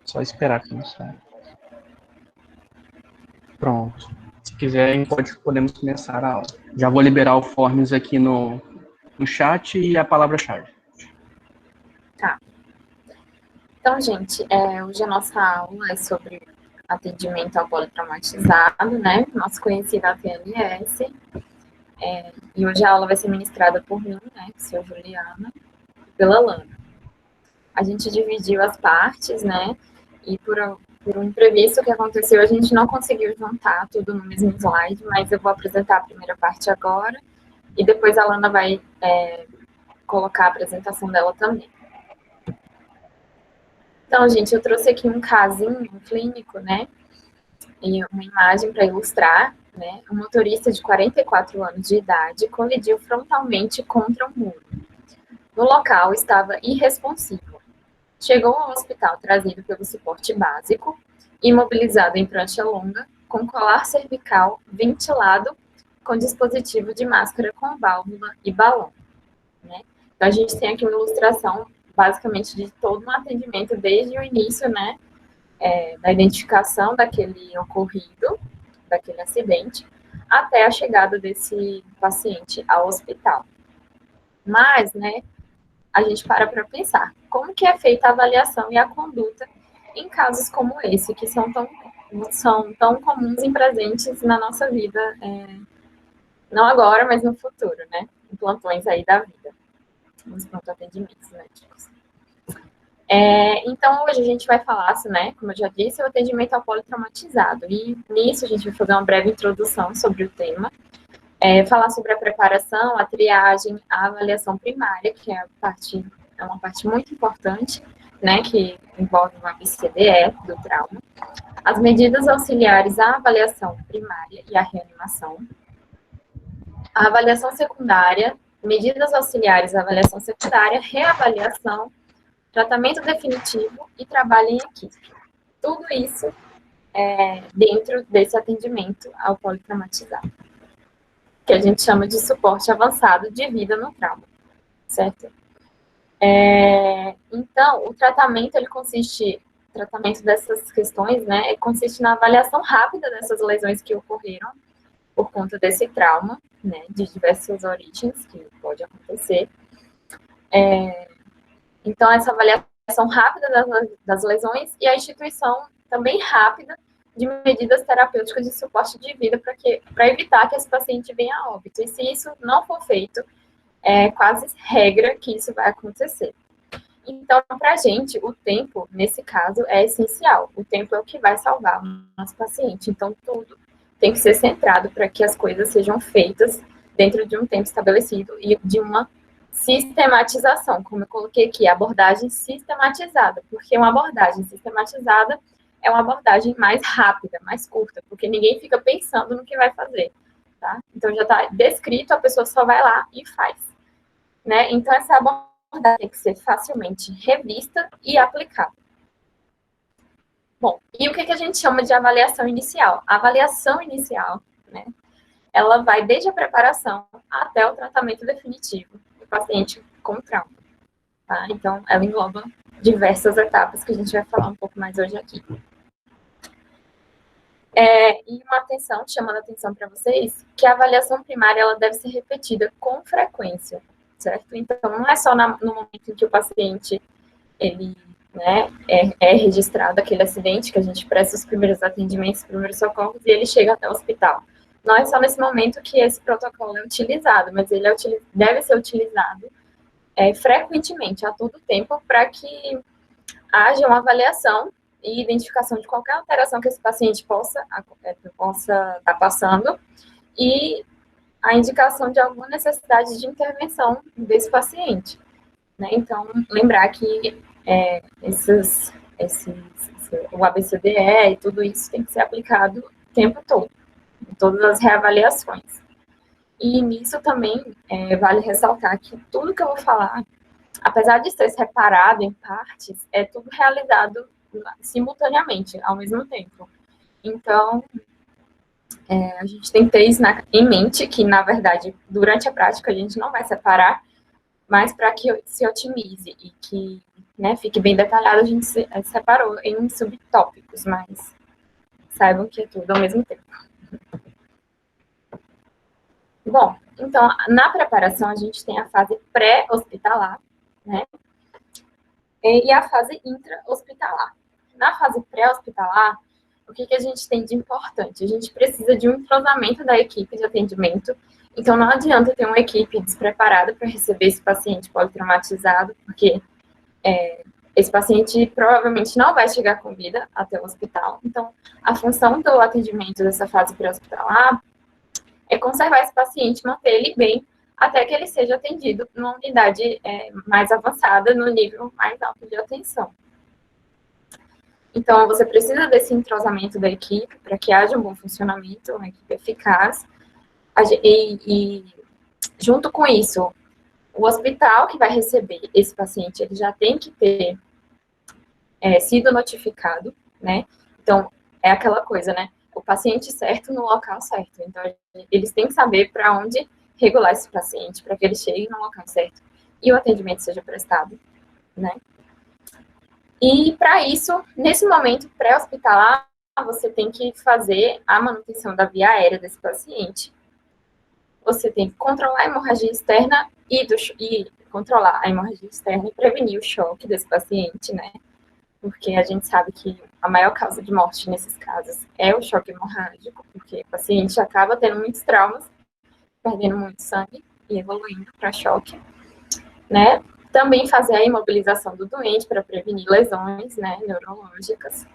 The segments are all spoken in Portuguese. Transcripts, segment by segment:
Só esperar começar. Pronto. Se quiserem, podemos começar a aula. Já vou liberar o Forms aqui no chat e a palavra-chave. Tá. Então, gente, hoje a nossa aula é sobre atendimento ao politraumatizado, né? Nosso conhecido ATLS. E hoje a aula vai ser ministrada por mim, né? Que sou Juliana, e pela Lana. A gente dividiu as partes, né? E por um imprevisto que aconteceu, a gente não conseguiu juntar tudo no mesmo slide, mas eu vou apresentar a primeira parte agora, e depois a Lana vai colocar a apresentação dela também. Então, gente, eu trouxe aqui um casinho clínico, né? E uma imagem para ilustrar, né? Um motorista de 44 anos de idade colidiu frontalmente contra um muro. No local, estava irresponsivo. Chegou ao hospital trazido pelo suporte básico, imobilizado em prancha longa, com colar cervical ventilado, com dispositivo de máscara com válvula e balão, né? Então, a gente tem aqui uma ilustração, basicamente, de todo um atendimento desde o início, né? Da identificação daquele ocorrido, daquele acidente, até a chegada desse paciente ao hospital. Mas, né, a gente para pensar, como que é feita a avaliação e a conduta em casos como esse, que são tão comuns e presentes na nossa vida, não agora, mas no futuro, né, em plantões aí da vida, nos pronto-atendimentos médicos. Então, hoje a gente vai falar, né, como eu já disse, o atendimento ao politraumatizado. E nisso a gente vai fazer uma breve introdução sobre o tema, falar sobre a preparação, a triagem, a avaliação primária, que é uma parte muito importante, né, que envolve o ABCDE do trauma, as medidas auxiliares à avaliação primária e à reanimação, a avaliação secundária, medidas auxiliares à avaliação secundária, reavaliação, tratamento definitivo e trabalho em equipe. Tudo isso dentro desse atendimento ao politraumatizado, que a gente chama de suporte avançado de vida no trauma, certo? Então, o tratamento, tratamento dessas questões, né, consiste na avaliação rápida dessas lesões que ocorreram por conta desse trauma, né, de diversas origens que pode acontecer. Então, essa avaliação rápida das lesões e a instituição também rápida de medidas terapêuticas de suporte de vida para evitar que esse paciente venha a óbito. E se isso não for feito, é quase regra que isso vai acontecer. Então, para a gente, o tempo, nesse caso, é essencial. O tempo é o que vai salvar o nosso paciente. Então, tudo tem que ser centrado para que as coisas sejam feitas dentro de um tempo estabelecido e de uma sistematização, como eu coloquei aqui, abordagem sistematizada, porque uma abordagem sistematizada é uma abordagem mais rápida, mais curta, porque ninguém fica pensando no que vai fazer, tá? Então, já está descrito, a pessoa só vai lá e faz, né? Então, essa abordagem tem que ser facilmente revista e aplicada. Bom, e o que a gente chama de avaliação inicial? A avaliação inicial, né, ela vai desde a preparação até o tratamento definitivo do paciente com trauma, tá? Então, ela engloba diversas etapas que a gente vai falar um pouco mais hoje aqui. E uma atenção, chamando a atenção para vocês, que a avaliação primária ela deve ser repetida com frequência, certo? Então, não é só no momento em que o paciente ele, né, é registrado aquele acidente, que a gente presta os primeiros atendimentos, os primeiros socorros, e ele chega até o hospital. Não é só nesse momento que esse protocolo é utilizado, mas ele deve ser utilizado frequentemente, a todo tempo, para que haja uma avaliação e identificação de qualquer alteração que esse paciente possa estar passando e a indicação de alguma necessidade de intervenção desse paciente, né? Então, lembrar que o ABCDE e tudo isso tem que ser aplicado o tempo todo, em todas as reavaliações. E nisso também vale ressaltar que tudo que eu vou falar, apesar de ser separado em partes, é tudo realizado simultaneamente, ao mesmo tempo. Então, a gente tem que ter isso em mente, que, na verdade, durante a prática, a gente não vai separar, mas para que se otimize e que né, fique bem detalhado, a gente separou em subtópicos, mas saibam que é tudo ao mesmo tempo. Bom, então, na preparação, a gente tem a fase pré-hospitalar, né, e a fase intra-hospitalar. Na fase pré-hospitalar, o que a gente tem de importante? A gente precisa de um entrosamento da equipe de atendimento, então não adianta ter uma equipe despreparada para receber esse paciente politraumatizado, porque esse paciente provavelmente não vai chegar com vida até o hospital. Então, a função do atendimento dessa fase pré-hospitalar é conservar esse paciente, manter ele bem, até que ele seja atendido numa unidade mais avançada, no nível mais alto de atenção. Então, você precisa desse entrosamento da equipe para que haja um bom funcionamento, uma equipe eficaz. E junto com isso, o hospital que vai receber esse paciente, ele já tem que ter sido notificado, né? Então, é aquela coisa, né? O paciente certo no local certo. Então, eles têm que saber para onde regular esse paciente, para que ele chegue no local certo e o atendimento seja prestado, né? E, para isso, nesse momento pré-hospitalar, você tem que fazer a manutenção da via aérea desse paciente. Você tem que controlar a hemorragia externa e controlar a hemorragia externa e prevenir o choque desse paciente, né? Porque a gente sabe que a maior causa de morte nesses casos é o choque hemorrágico, porque o paciente acaba tendo muitos traumas, perdendo muito sangue e evoluindo para choque, né? Também fazer a imobilização do doente para prevenir lesões, né, neurológicas.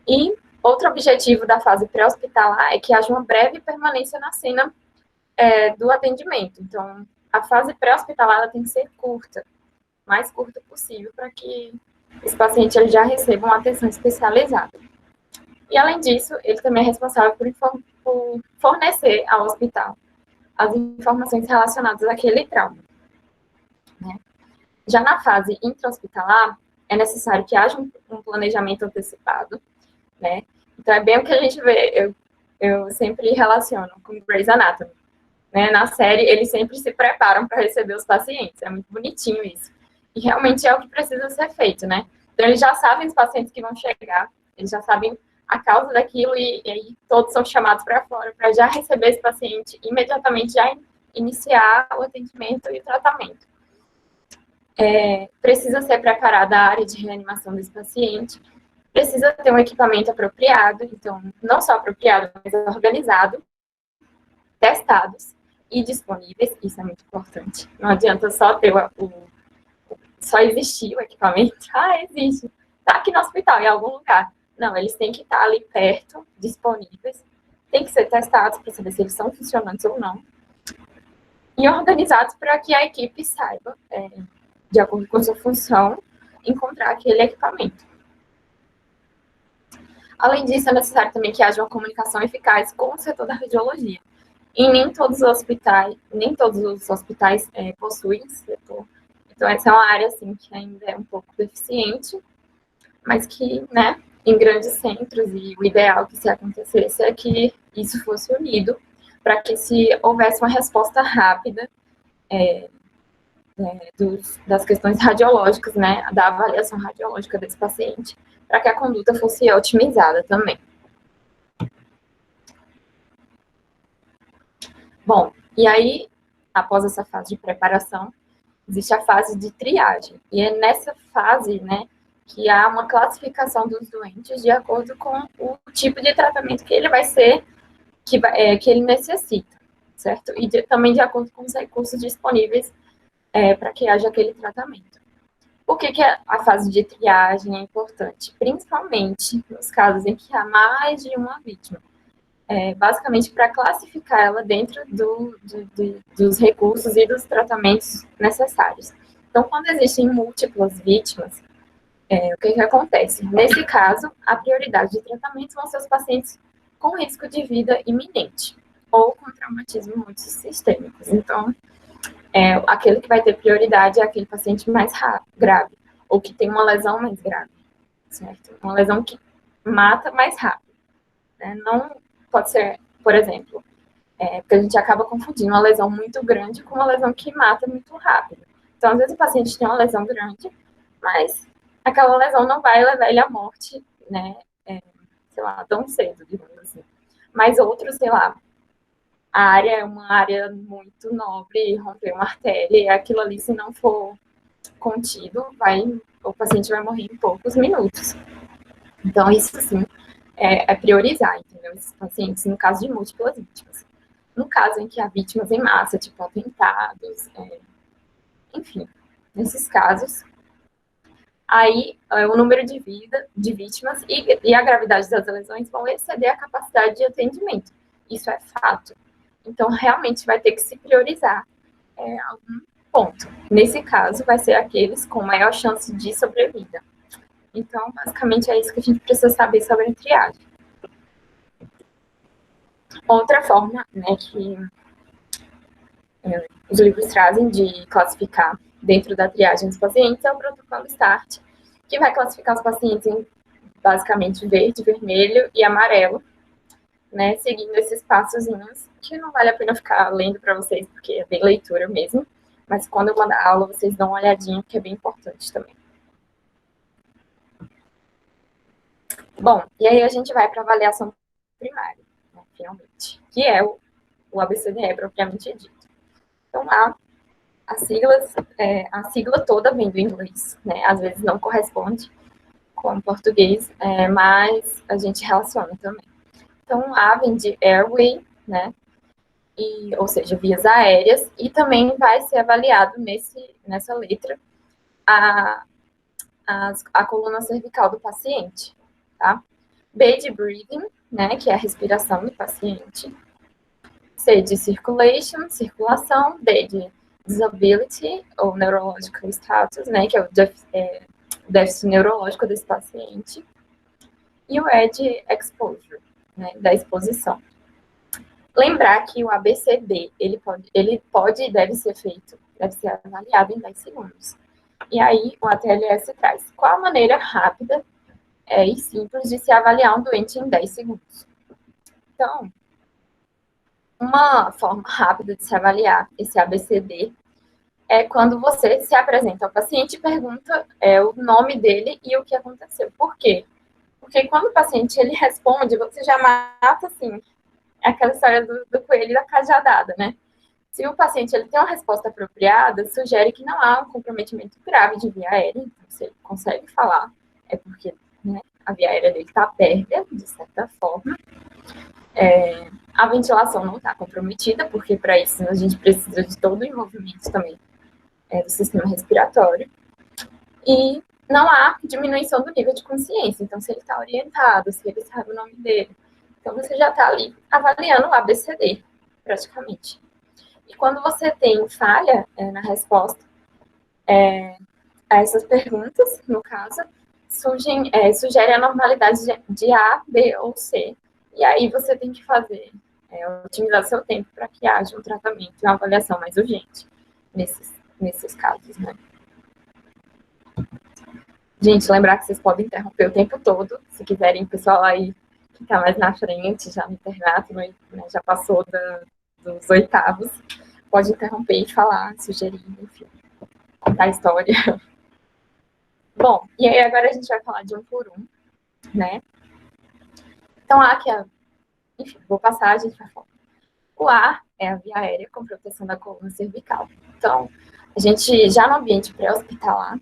E outro objetivo da fase pré-hospitalar é que haja uma breve permanência na cena do atendimento. Então, a fase pré-hospitalar tem que ser curta, mais curta possível, para que esse paciente ele já receba uma atenção especializada. E, além disso, ele também é responsável por fornecer ao hospital as informações relacionadas àquele trauma, né? Já na fase intra-hospitalar, é necessário que haja um planejamento antecipado, né? Então, é bem o que a gente vê, eu sempre relaciono com Grey's Anatomy, né? Na série, eles sempre se preparam para receber os pacientes, é muito bonitinho isso. E realmente é o que precisa ser feito, né? Então, eles já sabem os pacientes que vão chegar, eles já sabem a causa daquilo e aí todos são chamados para fora para já receber esse paciente imediatamente, já iniciar o atendimento e o tratamento. Precisa ser preparada a área de reanimação desse paciente, precisa ter um equipamento apropriado, então, não só apropriado, mas organizado, testados e disponíveis, isso é muito importante. Não adianta só ter só existir o equipamento, existe, tá aqui no hospital, em algum lugar. Não, eles têm que estar ali perto, disponíveis, tem que ser testados para saber se eles são funcionantes ou não, e organizados para que a equipe saiba, de acordo com a sua função, encontrar aquele equipamento. Além disso, é necessário também que haja uma comunicação eficaz com o setor da radiologia. E nem todos os hospitais possuem setor. Então, essa é uma área, assim, que ainda é um pouco deficiente, mas que, né, em grandes centros, e o ideal que se acontecesse é que isso fosse unido, para que se houvesse uma resposta rápida das questões radiológicas, né, da avaliação radiológica desse paciente, para que a conduta fosse otimizada também. Bom, e aí, após essa fase de preparação, existe a fase de triagem. E é nessa fase, né, que há uma classificação dos doentes de acordo com o tipo de tratamento que ele vai ser, que ele necessita, certo? E também de acordo com os recursos disponíveis para que haja aquele tratamento. Por que a fase de triagem é importante? Principalmente nos casos em que há mais de uma vítima. Basicamente para classificar ela dentro dos recursos e dos tratamentos necessários. Então, quando existem múltiplas vítimas, o que acontece? Nesse caso, a prioridade de tratamento vão ser os pacientes com risco de vida iminente ou com traumatismo multissistêmicos. Então, aquele que vai ter prioridade é aquele paciente mais grave, ou que tem uma lesão mais grave, certo? Uma lesão que mata mais rápido, né? Não pode ser, por exemplo, porque a gente acaba confundindo uma lesão muito grande com uma lesão que mata muito rápido. Então, às vezes o paciente tem uma lesão grande, mas aquela lesão não vai levar ele à morte, né, sei lá, tão cedo, digamos assim. Mas outros, sei lá, a área é uma área muito nobre, romper uma artéria, e aquilo ali, se não for contido, o paciente vai morrer em poucos minutos. Então, isso, sim, é priorizar, entendeu? Esses pacientes, no caso de múltiplas vítimas. No caso em que há vítimas em massa, tipo atentados, enfim, nesses casos, aí o número de vítimas e a gravidade das lesões vão exceder a capacidade de atendimento. Isso é fato. Então, realmente vai ter que se priorizar algum ponto. Nesse caso, vai ser aqueles com maior chance de sobrevida. Então, basicamente, é isso que a gente precisa saber sobre a triagem. Outra forma, né, que os livros trazem de classificar dentro da triagem dos pacientes é o protocolo START, que vai classificar os pacientes em, basicamente, verde, vermelho e amarelo, né, seguindo esses passozinhos, que não vale a pena ficar lendo para vocês, porque é bem leitura mesmo, mas quando eu mandar aula, vocês dão uma olhadinha, que é bem importante também. Bom, e aí a gente vai para a avaliação primária, né, finalmente, que é o ABCDE propriamente dito. Então, lá, a sigla toda vem do inglês, né, às vezes não corresponde com o português, mas a gente relaciona também. Então, A vem de airway, né, ou seja, vias aéreas, e também vai ser avaliado nessa letra a coluna cervical do paciente, tá? B de breathing, né, que é a respiração do paciente. C de circulation, circulação. D de disability, ou neurological status, né, que é o déficit neurológico desse paciente. E o E de exposure, né, da exposição. Lembrar que o ABCD, ele pode e deve ser avaliado em 10 segundos. E aí, o ATLS traz qual a maneira rápida e simples de se avaliar um doente em 10 segundos. Então, uma forma rápida de se avaliar esse ABCD é quando você se apresenta ao paciente e pergunta o nome dele e o que aconteceu. Por quê? Porque quando o paciente ele responde, você já mata, assim, aquela história do coelho e da cajadada, né? Se o paciente ele tem uma resposta apropriada, sugere que não há um comprometimento grave de via aérea. Então, se ele consegue falar, é porque, né, a via aérea dele está aberta, de certa forma. A ventilação não está comprometida, porque para isso a gente precisa de todo o envolvimento também do sistema respiratório. E não há diminuição do nível de consciência. Então, se ele está orientado, se ele sabe o nome dele, então você já está ali avaliando o ABCD, praticamente. E quando você tem falha na resposta a essas perguntas, no caso, sugere a normalidade de A, B ou C. E aí você tem que otimizar seu tempo para que haja um tratamento e uma avaliação mais urgente nesses casos, né? Gente, lembrar que vocês podem interromper o tempo todo, se quiserem, o pessoal aí que está mais na frente, já no internato, né, já passou dos oitavos, pode interromper e falar, sugerir, enfim, contar a história. Bom, e aí agora a gente vai falar de um por um, né? Então, enfim, vou passar, a gente vai falar. O A é a via aérea com proteção da coluna cervical. Então, a gente, já no ambiente pré-hospitalar,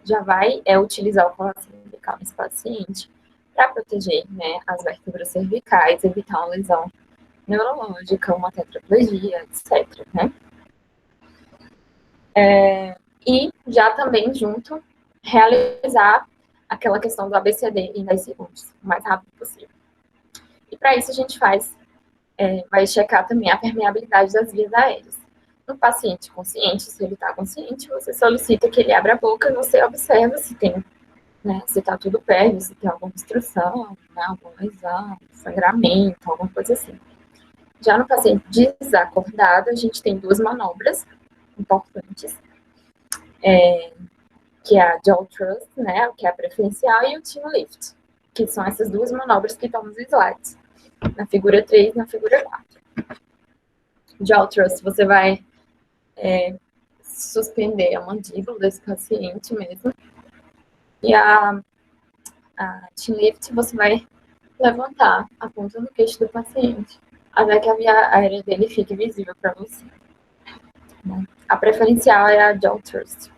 já vai utilizar o colar cervical nesse paciente para proteger, né, as vértebras cervicais, evitar uma lesão neurológica, uma tetraplegia, etc., né? E já também junto, realizar aquela questão do ABCD em 10 segundos, o mais rápido possível. E para isso a gente vai checar também a permeabilidade das vias aéreas. No paciente consciente, se ele está consciente, você solicita que ele abra a boca e você observa se tem, né, se está tudo perto, se tem alguma obstrução, né, alguma lesão, sangramento, alguma coisa assim. Já no paciente desacordado, a gente tem duas manobras importantes, que é a jaw thrust, né, que é a preferencial, e o chin lift, que são essas duas manobras que estão nos slides, na figura 3 e na figura 4. Jaw thrust, você vai suspender a mandíbula desse paciente mesmo, E a chin lift, você vai levantar a ponta do queixo do paciente, até que a via aérea dele fique visível para você. A preferencial é a jaw thrust.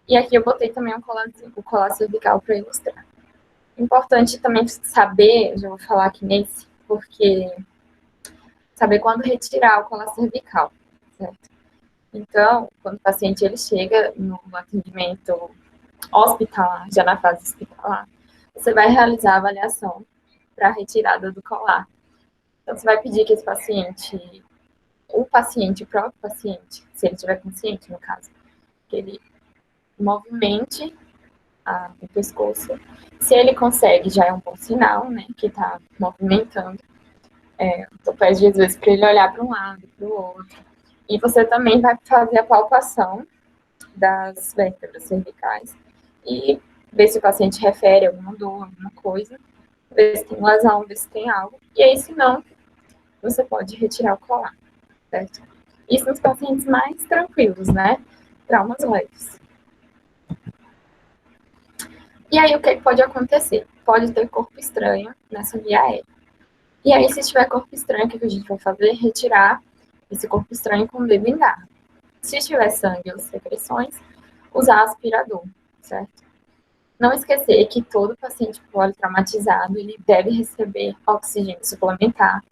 E aqui eu botei também o colar cervical para ilustrar. Importante também saber, já vou falar aqui nesse, porque saber quando retirar o colar cervical, certo? Então, quando o paciente ele chega no atendimento hospitalar, já na fase hospitalar, você vai realizar a avaliação para a retirada do colar. Então, você vai pedir que esse paciente, o próprio paciente, se ele estiver consciente, no caso, que ele movimente o pescoço. Se ele consegue, já é um bom sinal, né, que está movimentando. Eu peço, às vezes, para ele olhar para um lado, para o outro. E você também vai fazer a palpação das vértebras cervicais e ver se o paciente refere alguma dor, alguma coisa, ver se tem lesão, ver se tem algo. E aí, se não, você pode retirar o colar, certo? Isso nos pacientes mais tranquilos, né? Traumas leves. E aí, o que pode acontecer? Pode ter corpo estranho nessa via aérea. E aí, se tiver corpo estranho, o que a gente vai fazer? Retirar esse corpo estranho com o dedo em garra. Se tiver sangue ou secreções, usar aspirador, certo? Não esquecer que todo paciente politraumatizado, ele deve receber oxigênio suplementar,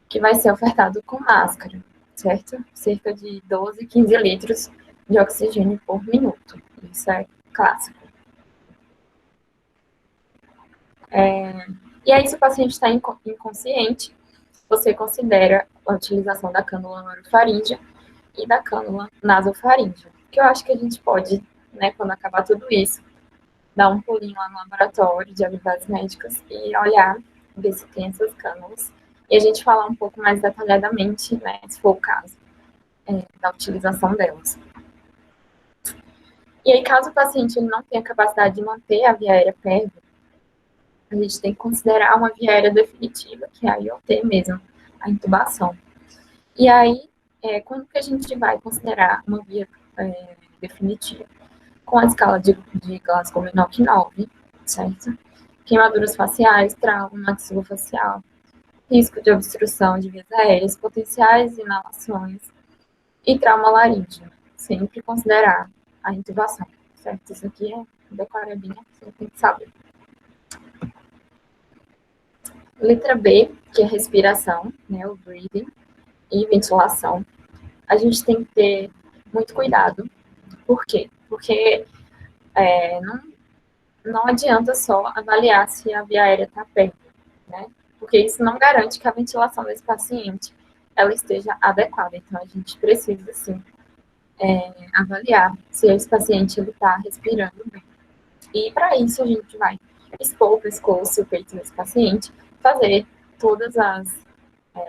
que vai ser ofertado com máscara, certo? Cerca de 12, 15 litros de oxigênio por minuto. Isso é clássico. E aí, se o paciente está inconsciente, você considera a utilização da cânula orofaríngea e da cânula nasofaríngea. Que eu acho que a gente pode, né, quando acabar tudo isso, dar um pulinho lá no laboratório de habilidades médicas e olhar, ver se tem essas cânulas. E a gente falar um pouco mais detalhadamente, né, se for o caso, da utilização delas. E aí, caso o paciente ele não tenha capacidade de manter a via aérea pérvia, a gente tem que considerar uma via aérea definitiva, que é a IOT mesmo, a intubação. E aí, quando que a gente vai considerar uma via definitiva? Com a escala de Glasgow-Minot 9, certo? Queimaduras faciais, trauma maxilofacial, risco de obstrução de vias aéreas, potenciais inalações e trauma laríngeo. Sempre considerar a intubação, certo? Isso aqui é decoradinha, você tem que saber. Letra B, que é respiração, né, o breathing, e ventilação. A gente tem que ter muito cuidado. Por quê? Porque não adianta só avaliar se a via aérea está perto, né? Porque isso não garante que a ventilação desse paciente ela esteja adequada. Então, a gente precisa, sim, avaliar se esse paciente está respirando bem. E, para isso, a gente vai expor o pescoço e o peito desse paciente, fazer todas as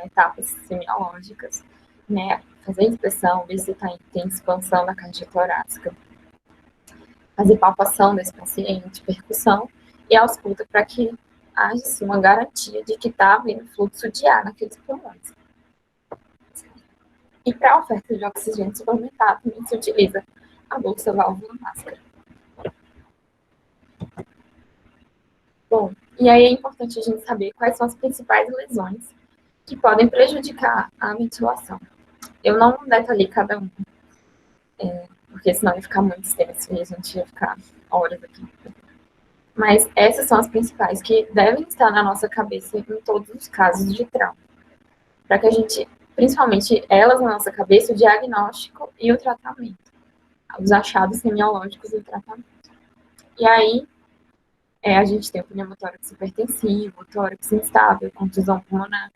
etapas semiológicas, né? Fazer inspeção, ver se tem expansão da caixa torácica, fazer palpação desse paciente, percussão e ausculta para que haja assim, uma garantia de que está havendo fluxo de ar naqueles pulmões. E para a oferta de oxigênio suplementar também se utiliza a bolsa válvula máscara. Bom, e aí é importante a gente saber quais são as principais lesões que podem prejudicar a ventilação. Eu não detalhei cada um, porque senão ia ficar muito extenso e a gente ia ficar horas aqui. Mas essas são as principais que devem estar na nossa cabeça em todos os casos de trauma. Para que a gente, principalmente elas na nossa cabeça, o diagnóstico e o tratamento. Os achados semiológicos e o tratamento. E aí, a gente tem o pneumotórax hipertensivo, tórax instável, contusão pulmonar,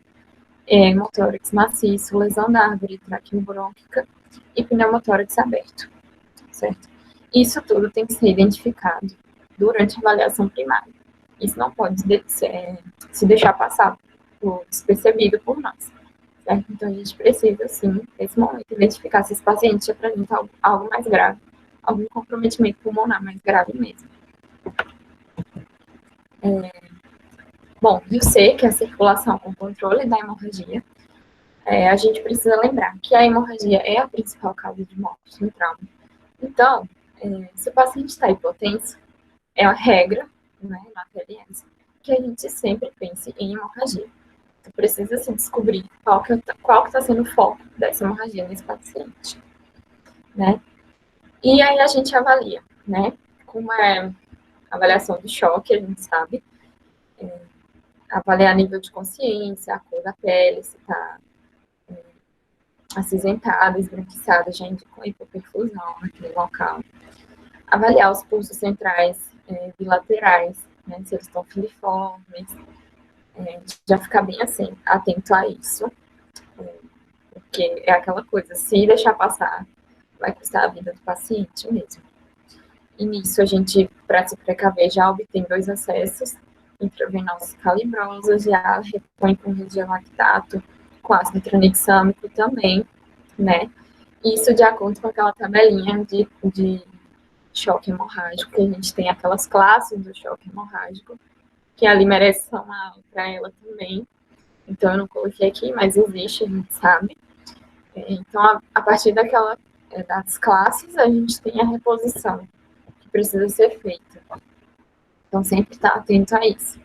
hemotórax maciço, lesão da árvore traqueobrônquica e pneumotórax aberto, certo? Isso tudo tem que ser identificado durante a avaliação primária. Isso não pode se deixar passar despercebido por nós, certo? Então, a gente precisa, sim, nesse momento, identificar se esse paciente apresenta algo mais grave, algum comprometimento pulmonar mais grave mesmo. Bom, e o C, que é a circulação com controle da hemorragia, a gente precisa lembrar que a hemorragia é a principal causa de morte no trauma. Então, se o paciente está hipotenso, é a regra, né, na TLS, que a gente sempre pense em hemorragia. Então, precisa se descobrir qual que está sendo o foco dessa hemorragia nesse paciente, né? E aí a gente avalia, né? Como é a avaliação do choque, a gente sabe, avaliar nível de consciência, a cor da pele, se está acinzentada, esbranquiçada, já indicou hipoperfusão naquele local. Avaliar os pulsos centrais bilaterais, né, se eles estão filiformes, já ficar bem assim, atento a isso, porque é aquela coisa, se deixar passar, vai custar a vida do paciente mesmo. E nisso a gente, para se precaver, já obtém 2 acessos intravenosos calibrosos, já repõe com regiolactato, com ácido tranexâmico também, né? Isso de acordo com aquela tabelinha de choque hemorrágico, que a gente tem aquelas classes do choque hemorrágico, que ali merece só uma aula para ela também. Então, eu não coloquei aqui, mas existe, a gente sabe. Então, a partir das classes, a gente tem a reposição que precisa ser feita. Então, sempre estar atento a isso.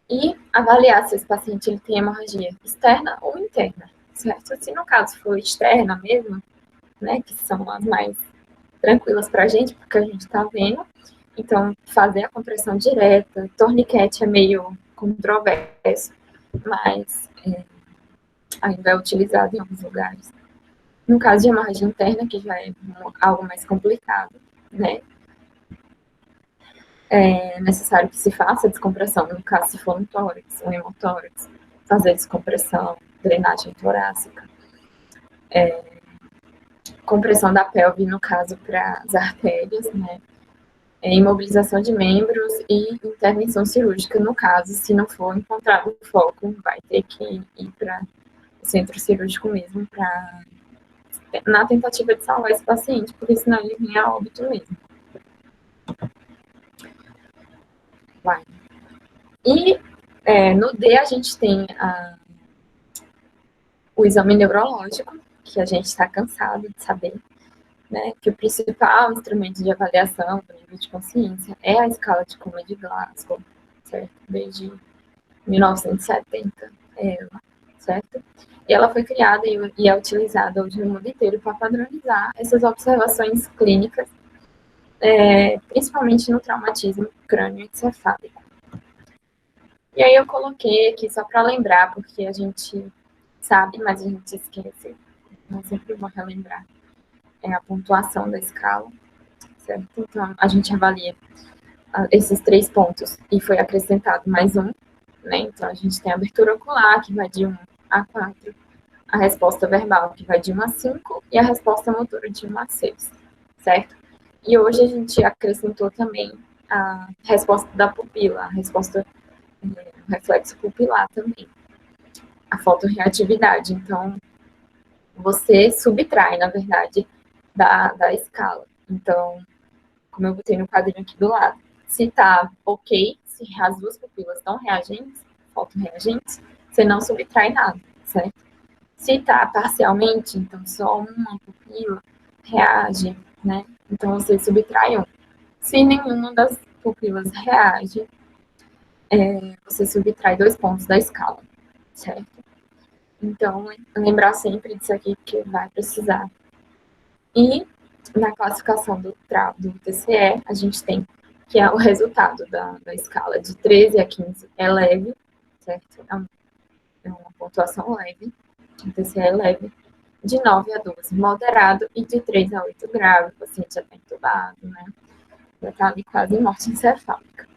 E avaliar se esse paciente ele tem hemorragia externa ou interna, certo? Se no caso for externa mesmo, né, que são as mais tranquilas para a gente, porque a gente está vendo, então fazer a compressão direta, torniquete é meio controverso, mas ainda é utilizado em alguns lugares. No caso de hemorragia interna, que já é algo mais complicado, né, é necessário que se faça a descompressão, no caso se for no tórax, ou hemotórax, fazer descompressão, drenagem torácica, compressão da pelve, no caso, para as artérias, né, imobilização de membros e intervenção cirúrgica, no caso, se não for encontrado o foco, vai ter que ir para o centro cirúrgico mesmo, na tentativa de salvar esse paciente, porque senão ele vinha a óbito mesmo. Vai. E no D a gente tem o exame neurológico, que a gente está cansado de saber, né, que o principal instrumento de avaliação do nível de consciência é a escala de Coma de Glasgow, certo? Desde 1970, certo? E ela foi criada e é utilizada hoje no mundo inteiro para padronizar essas observações clínicas, principalmente no traumatismo crânioencefálico. E aí eu coloquei aqui só para lembrar, porque a gente sabe, mas a gente esquece. Eu sempre vou relembrar. É a pontuação da escala, certo? Então, a gente avalia esses 3 pontos e foi acrescentado mais um, né? Então, a gente tem a abertura ocular, que vai de 1 a 4, a resposta verbal, que vai de 1 a 5, e a resposta motora de 1 a 6, certo? E hoje a gente acrescentou também a resposta da pupila, a resposta o reflexo pupilar também, a fotorreatividade. Então, você subtrai, na verdade, da escala. Então, como eu botei no quadrinho aqui do lado, se tá ok, se as 2 pupilas estão reagentes, fotorreagentes, você não subtrai nada, certo? Se tá parcialmente, então só uma pupila reage, né? Então, você subtrai 1. Se nenhuma das pupilas reage, você subtrai 2 pontos da escala, certo? Então, lembrar sempre disso aqui, porque vai precisar. E na classificação do TCE, a gente tem que é o resultado da escala de 13 a 15 é leve, certo? É uma pontuação leve, o TCE é leve, de 9 a 12 moderado e de 3 a 8 grave, o paciente já está entubado, né? Já está ali quase em morte encefálica.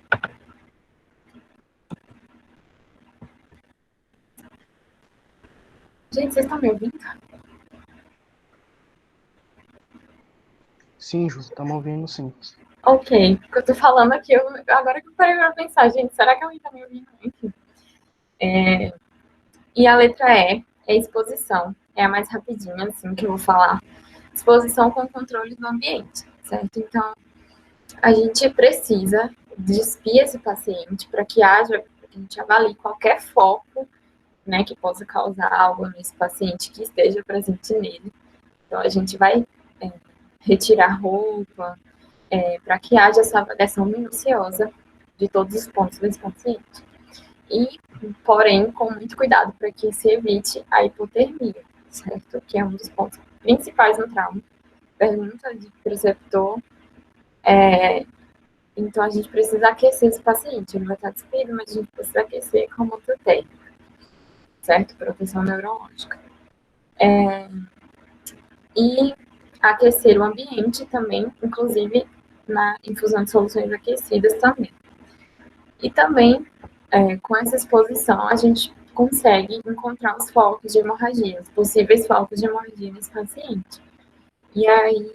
Gente, vocês estão me ouvindo? Sim, Ju, estamos ouvindo sim. Ok, porque eu tô falando aqui, agora que eu parei pra pensar, gente, será que alguém tá me ouvindo? Enfim. E a letra E é exposição, é a mais rapidinha, assim, que eu vou falar. Exposição com controle do ambiente, certo? Então, a gente precisa despir esse paciente para que a gente avalie qualquer foco, né, que possa causar algo nesse paciente que esteja presente nele. Então, a gente vai retirar roupa, para que haja essa avaliação minuciosa de todos os pontos desse paciente. E, porém, com muito cuidado para que se evite a hipotermia, certo? Que é um dos pontos principais no trauma. Pergunta de preceptor. Então, a gente precisa aquecer esse paciente. Ele vai estar despido, mas a gente precisa aquecer com a motor térmica, certo? Proteção neurológica. E aquecer o ambiente também, inclusive na infusão de soluções aquecidas também. E também, com essa exposição, a gente consegue encontrar os focos de hemorragia, os possíveis focos de hemorragia nesse paciente. E aí,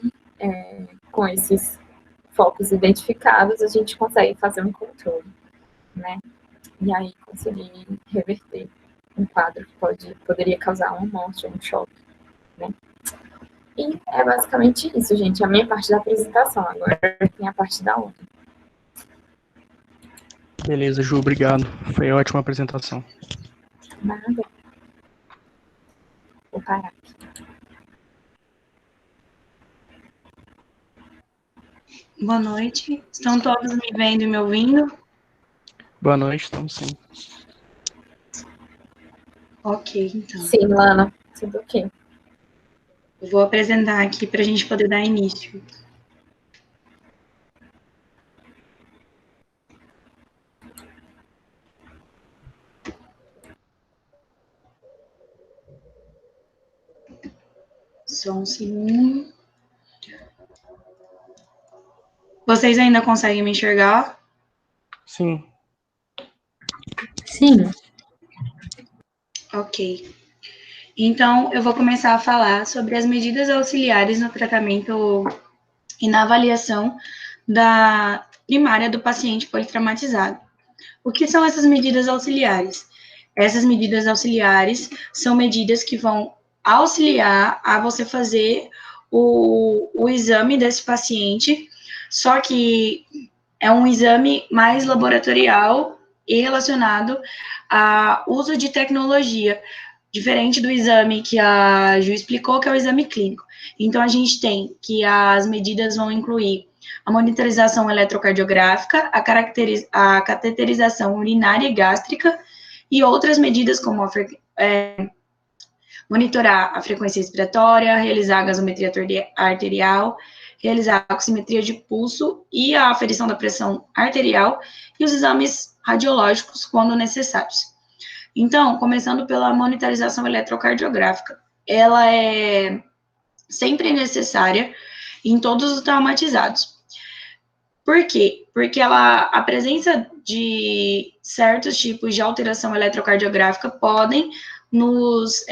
com esses focos identificados, a gente consegue fazer um controle, né? E aí conseguir reverter um quadro que poderia causar uma morte ou um choque, né? E é basicamente isso, gente. A minha parte da apresentação. Agora tem a parte da outra. Beleza, Ju, obrigado. Foi ótima apresentação. Nada. Vou parar aqui. Boa noite. Estão todos me vendo e me ouvindo? Boa noite, estamos sim. Ok, então. Sim, Lana. Tudo ok. Eu vou apresentar aqui para a gente poder dar início. Só um segundo. Vocês ainda conseguem me enxergar? Sim. Sim. Ok. Então, eu vou começar a falar sobre as medidas auxiliares no tratamento e na avaliação da primária do paciente politraumatizado. O que são essas medidas auxiliares? Essas medidas auxiliares são medidas que vão auxiliar a você fazer o exame desse paciente, só que é um exame mais laboratorial e relacionado a uso de tecnologia, diferente do exame que a Ju explicou, que é o exame clínico. Então, a gente tem que as medidas vão incluir a monitorização eletrocardiográfica, a cateterização urinária e gástrica, e outras medidas como monitorar a frequência respiratória, realizar a gasometria arterial, realizar a oximetria de pulso e a aferição da pressão arterial e os exames radiológicos quando necessários. Então, começando pela monitorização eletrocardiográfica, ela é sempre necessária em todos os traumatizados. Por quê? Porque a presença de certos tipos de alteração eletrocardiográfica podem nos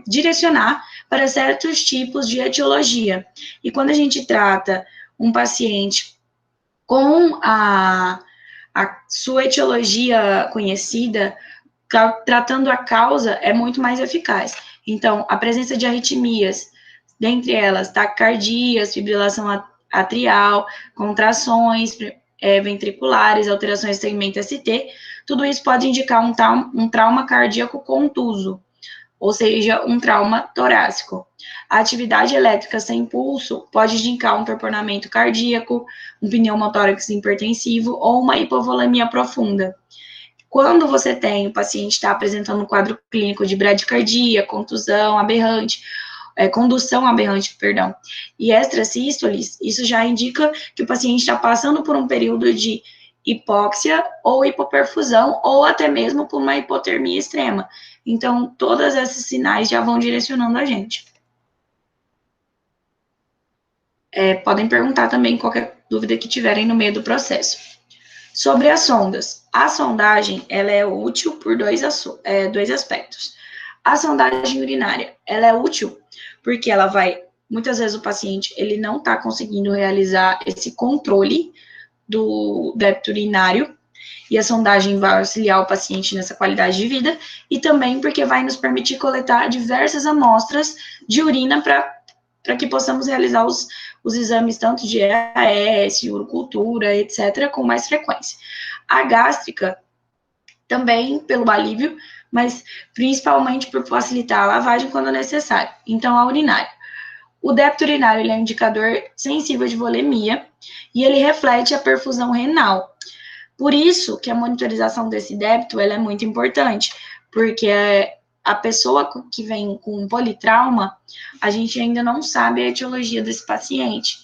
direcionar para certos tipos de etiologia. E quando a gente trata um paciente com a sua etiologia conhecida, tratando a causa é muito mais eficaz. Então, a presença de arritmias, dentre elas, taquicardias, fibrilação atrial, contrações ventriculares, alterações do segmento ST, tudo isso pode indicar um trauma cardíaco contuso, ou seja, um trauma torácico. A atividade elétrica sem pulso pode indicar um tamponamento cardíaco, um pneumotórax hipertensivo ou uma hipovolemia profunda. Quando você tem o paciente está apresentando um quadro clínico de bradicardia, contusão aberrante, condução aberrante, perdão, e extrasístoles, isso já indica que o paciente está passando por um período de hipóxia ou hipoperfusão, ou até mesmo por uma hipotermia extrema. Então, todos esses sinais já vão direcionando a gente. Podem perguntar também qualquer dúvida que tiverem no meio do processo. Sobre as sondas. A sondagem, ela é útil por dois aspectos. A sondagem urinária, ela é útil porque ela vai, muitas vezes o paciente, ele não está conseguindo realizar esse controle do débito urinário, e a sondagem vai auxiliar o paciente nessa qualidade de vida, e também porque vai nos permitir coletar diversas amostras de urina para que possamos realizar os exames tanto de EAS, urocultura, etc., com mais frequência. A gástrica, também pelo alívio, mas principalmente por facilitar a lavagem quando necessário. Então, a urinária. O débito urinário ele é um indicador sensível de volemia, e ele reflete a perfusão renal. Por isso que a monitorização desse débito ela é muito importante, porque a pessoa que vem com politrauma, a gente ainda não sabe a etiologia desse paciente.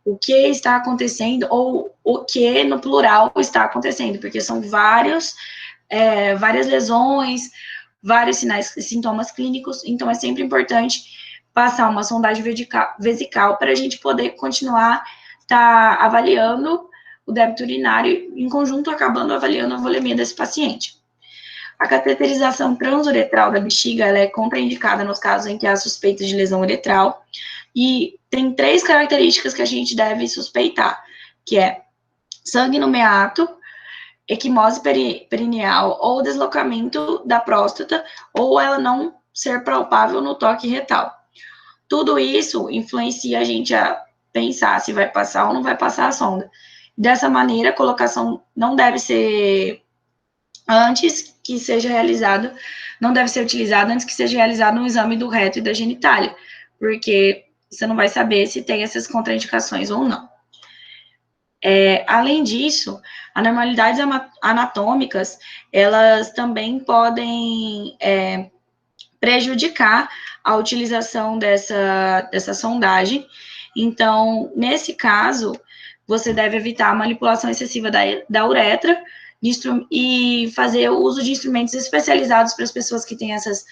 O que está acontecendo, ou o que no plural está acontecendo, porque são várias lesões, vários sinais e sintomas clínicos, então é sempre importante passar uma sondagem vesical para a gente poder continuar avaliando o débito urinário, em conjunto acabando avaliando a volemia desse paciente. A cateterização transuretral da bexiga ela é contraindicada nos casos em que há suspeita de lesão uretral, e tem 3 características que a gente deve suspeitar, que é sangue no meato, equimose perineal ou deslocamento da próstata, ou ela não ser palpável no toque retal. Tudo isso influencia a gente a pensar se vai passar ou não vai passar a sonda. Dessa maneira, a colocação não deve ser antes que seja realizado, não deve ser utilizado antes que seja realizado um exame do reto e da genitália, porque você não vai saber se tem essas contraindicações ou não. Além disso, anormalidades anatômicas, elas também podem prejudicar a utilização dessa sondagem. Então, nesse caso, você deve evitar a manipulação excessiva da uretra e fazer o uso de instrumentos especializados para as pessoas que têm essas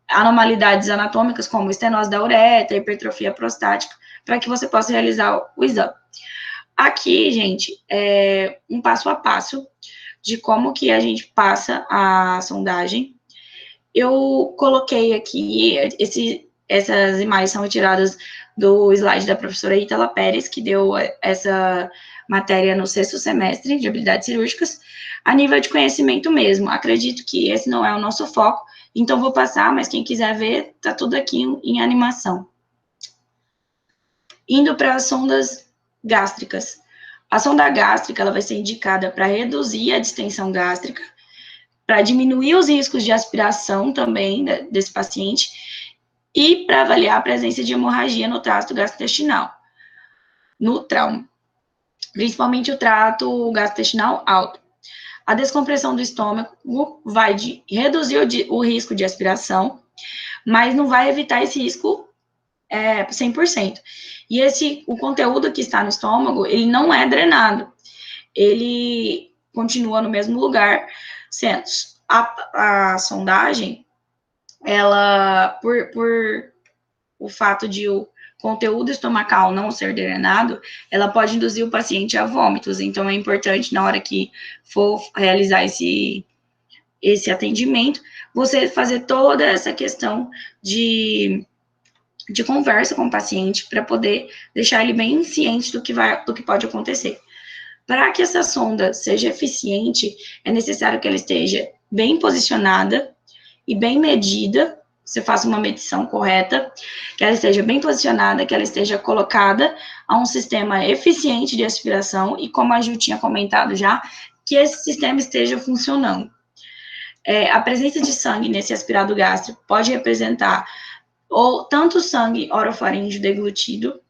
anormalidades anatômicas, como estenose da uretra, hipertrofia prostática, para que você possa realizar o exame. Aqui, gente, é um passo a passo de como que a gente passa a sondagem. Eu coloquei aqui, essas imagens são retiradas do slide da professora Ítala Pérez, que deu essa matéria no 6º semestre de habilidades cirúrgicas, a nível de conhecimento mesmo. Acredito que esse não é o nosso foco, então vou passar, mas quem quiser ver, tá tudo aqui em animação. Indo para as sondas gástricas. A sonda gástrica ela vai ser indicada para reduzir a distensão gástrica, para diminuir os riscos de aspiração também desse paciente e para avaliar a presença de hemorragia no trato gastrointestinal, no trauma, principalmente o trato gastrointestinal alto. A descompressão do estômago vai reduzir o risco de aspiração, mas não vai evitar esse risco 100%. E o conteúdo que está no estômago, ele não é drenado. Ele continua no mesmo lugar, sendo a sondagem, ela, por o fato de o conteúdo estomacal não ser drenado, ela pode induzir o paciente a vômitos. Então, é importante, na hora que for realizar esse atendimento, você fazer toda essa questão de conversa com o paciente para poder deixar ele bem ciente do que pode acontecer. Para que essa sonda seja eficiente, é necessário que ela esteja bem posicionada e bem medida, você faça uma medição correta, que ela esteja bem posicionada, que ela esteja colocada a um sistema eficiente de aspiração e, como a Ju tinha comentado já, que esse sistema esteja funcionando. A presença de sangue nesse aspirado gástrico pode representar ou tanto sangue orofaríngeo deglutido,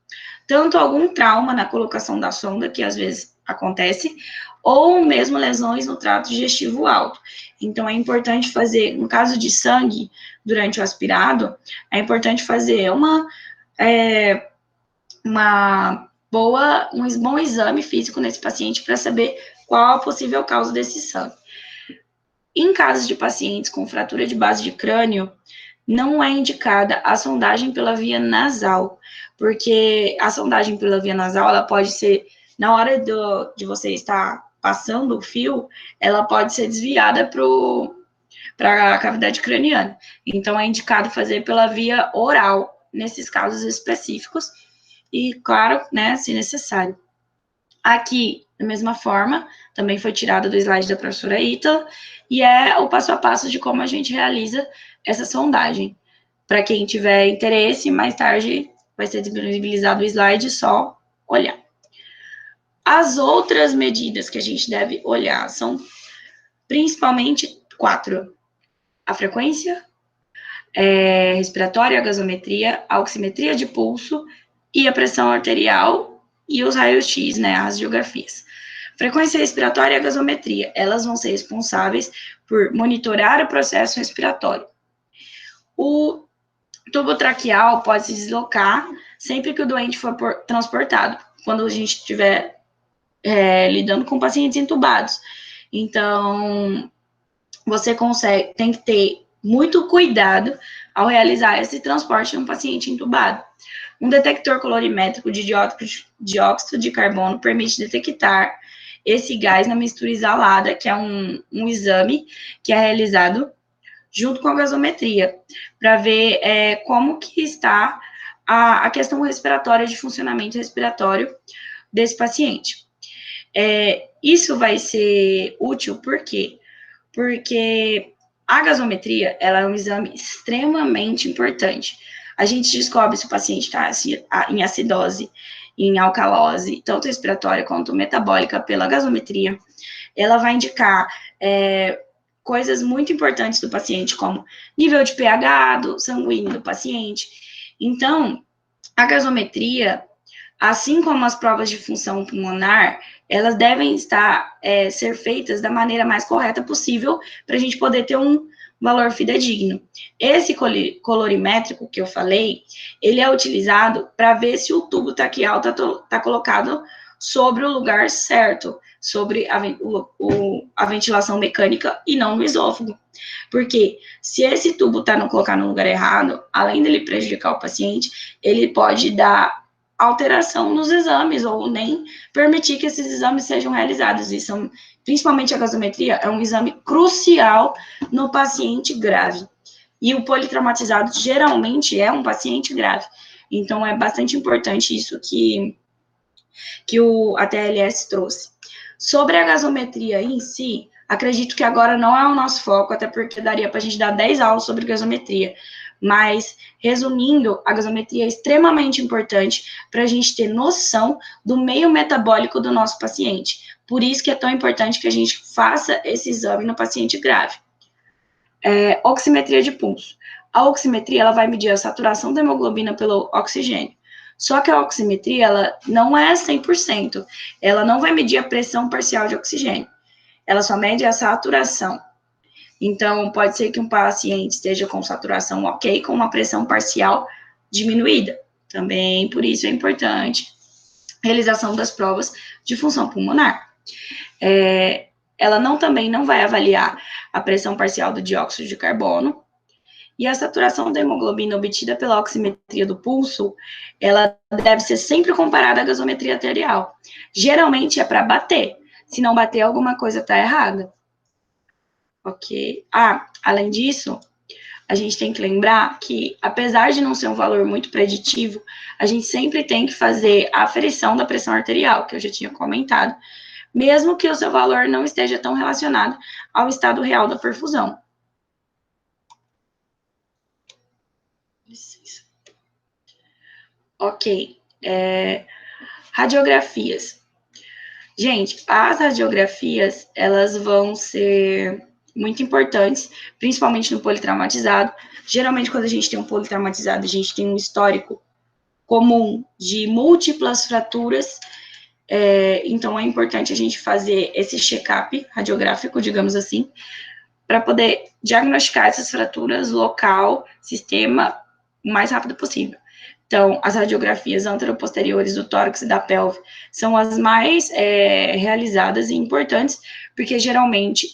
tanto algum trauma na colocação da sonda, que às vezes acontece, ou mesmo lesões no trato digestivo alto. Então, é importante fazer, no caso de sangue, durante o aspirado, é importante fazer um bom exame físico nesse paciente para saber qual a possível causa desse sangue. Em casos de pacientes com fratura de base de crânio, não é indicada a sondagem pela via nasal, porque a sondagem pela via nasal, ela pode ser, na hora de você estar passando o fio, ela pode ser desviada para a cavidade craniana. Então, é indicado fazer pela via oral, nesses casos específicos, e, claro, né, se necessário. Aqui, da mesma forma, também foi tirada do slide da professora Ítala, e é o passo a passo de como a gente realiza essa sondagem. Para quem tiver interesse, mais tarde vai ser disponibilizado o slide, só olhar. As outras medidas que a gente deve olhar são principalmente 4. A frequência respiratória, a gasometria, a oximetria de pulso e a pressão arterial e os raios-x, né, as radiografias. Frequência respiratória e a gasometria, elas vão ser responsáveis por monitorar o processo respiratório. O tubo traqueal pode se deslocar sempre que o doente for transportado, quando a gente estiver lidando com pacientes entubados. Então, você tem que ter muito cuidado ao realizar esse transporte de um paciente entubado. Um detector colorimétrico de dióxido de carbono permite detectar esse gás na mistura exalada, que é um exame que é realizado junto com a gasometria, para ver como que está a questão respiratória, de funcionamento respiratório desse paciente. Isso vai ser útil, por quê? Porque a gasometria, ela é um exame extremamente importante. A gente descobre se o paciente está em acidose, em alcalose, tanto respiratória quanto metabólica, pela gasometria. Ela vai indicar coisas muito importantes do paciente, como nível de pH sanguíneo do paciente. Então, a gasometria, assim como as provas de função pulmonar, elas devem ser feitas da maneira mais correta possível para a gente poder ter um valor fidedigno. Esse colorimétrico que eu falei, ele é utilizado para ver se o tubo traqueal está colocado sobre o lugar certo, sobre a ventilação mecânica e não no esôfago. Porque se esse tubo está colocado no lugar errado, além dele prejudicar o paciente, ele pode dar alteração nos exames ou nem permitir que esses exames sejam realizados. Isso, principalmente a gasometria, é um exame crucial no paciente grave. E o politraumatizado geralmente é um paciente grave. Então, é bastante importante isso que a TLS trouxe. Sobre a gasometria em si, acredito que agora não é o nosso foco, até porque daria para a gente dar 10 aulas sobre gasometria. Mas, resumindo, a gasometria é extremamente importante para a gente ter noção do meio metabólico do nosso paciente. Por isso que é tão importante que a gente faça esse exame no paciente grave. Oximetria de pulso. A oximetria, ela vai medir a saturação da hemoglobina pelo oxigênio. Só que a oximetria, ela não é 100%. Ela não vai medir a pressão parcial de oxigênio. Ela só mede a saturação. Então, pode ser que um paciente esteja com saturação ok, com uma pressão parcial diminuída. Também, por isso, é importante a realização das provas de função pulmonar. Ela também não vai avaliar a pressão parcial do dióxido de carbono. E a saturação da hemoglobina obtida pela oximetria do pulso, ela deve ser sempre comparada à gasometria arterial. Geralmente é para bater. Se não bater, alguma coisa está errada. Ok? Além disso, a gente tem que lembrar que, apesar de não ser um valor muito preditivo, a gente sempre tem que fazer a aferição da pressão arterial, que eu já tinha comentado, mesmo que o seu valor não esteja tão relacionado ao estado real da perfusão. Licença. Ok. Radiografias. Gente, as radiografias, elas vão ser muito importantes, principalmente no politraumatizado. Geralmente, quando a gente tem um politraumatizado, a gente tem um histórico comum de múltiplas fraturas. Então, é importante a gente fazer esse check-up radiográfico, digamos assim, para poder diagnosticar essas fraturas local, sistema, o mais rápido possível. Então, as radiografias anteroposteriores do tórax e da pelve são as mais realizadas e importantes, porque geralmente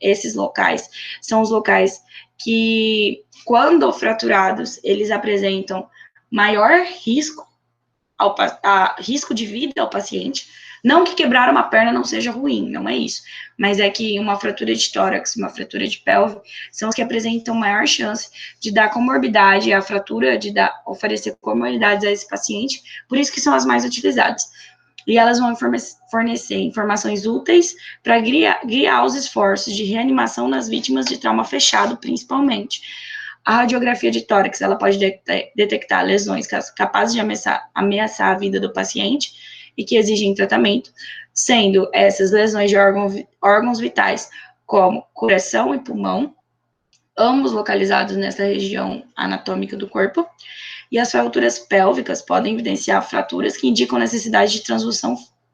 esses locais são os locais que, quando fraturados, eles apresentam maior risco, risco de vida ao paciente. Não que quebrar uma perna não seja ruim, não é isso. Mas é que uma fratura de tórax, uma fratura de pelve, são os que apresentam maior chance de dar comorbidade à fratura, de oferecer comorbidades a esse paciente, por isso que são as mais utilizadas. E elas vão fornecer informações úteis para guiar os esforços de reanimação nas vítimas de trauma fechado, principalmente. A radiografia de tórax, ela pode detectar lesões capazes de ameaçar a vida do paciente e que exigem tratamento, sendo essas lesões de órgãos vitais, como coração e pulmão, ambos localizados nessa região anatômica do corpo, e as fraturas pélvicas podem evidenciar fraturas que indicam necessidade de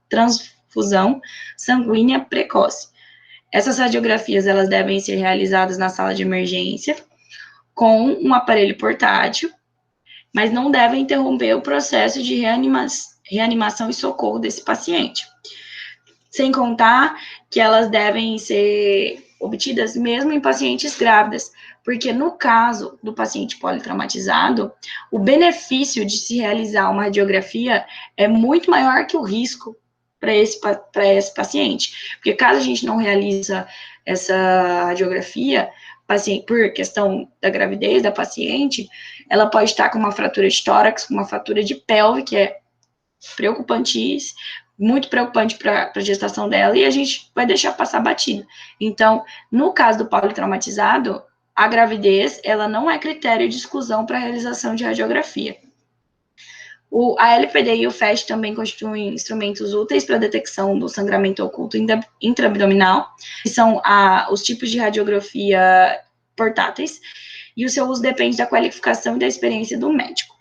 transfusão sanguínea precoce. Essas radiografias, elas devem ser realizadas na sala de emergência com um aparelho portátil, mas não devem interromper o processo de reanimação e socorro desse paciente. Sem contar que elas devem ser obtidas mesmo em pacientes grávidas, porque no caso do paciente politraumatizado, o benefício de se realizar uma radiografia é muito maior que o risco para esse paciente. Porque caso a gente não realiza essa radiografia, por questão da gravidez da paciente, ela pode estar com uma fratura de tórax, com uma fratura de pelve, que é preocupantíssimo, muito preocupante para a gestação dela, e a gente vai deixar passar batido. Então, no caso do politraumatizado, a gravidez, ela não é critério de exclusão para a realização de radiografia. A LPD e o FET também constituem instrumentos úteis para a detecção do sangramento oculto intraabdominal, que são os tipos de radiografia portáteis, e o seu uso depende da qualificação e da experiência do médico.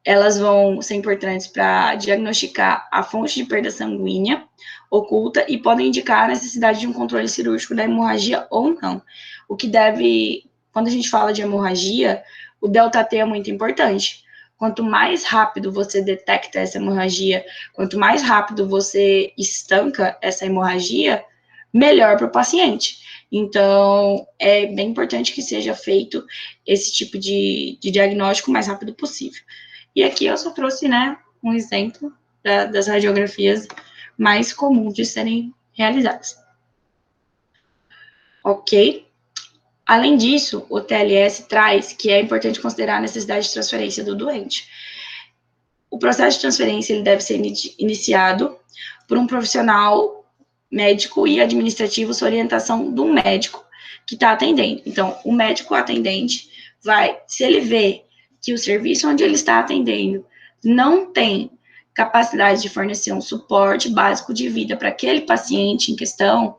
Elas vão ser importantes para diagnosticar a fonte de perda sanguínea oculta e podem indicar a necessidade de um controle cirúrgico da hemorragia ou não. Quando a gente fala de hemorragia, o ΔT é muito importante. Quanto mais rápido você detecta essa hemorragia, quanto mais rápido você estanca essa hemorragia, melhor para o paciente. Então, é bem importante que seja feito esse tipo de diagnóstico o mais rápido possível. E aqui eu só trouxe, né, um exemplo das radiografias mais comuns de serem realizadas. Ok? Além disso, o TLS traz que é importante considerar a necessidade de transferência do doente. O processo de transferência ele deve ser iniciado por um profissional médico e administrativo, sob orientação do médico que está atendendo. Então, o médico atendente se ele vê que o serviço onde ele está atendendo não tem capacidade de fornecer um suporte básico de vida para aquele paciente em questão,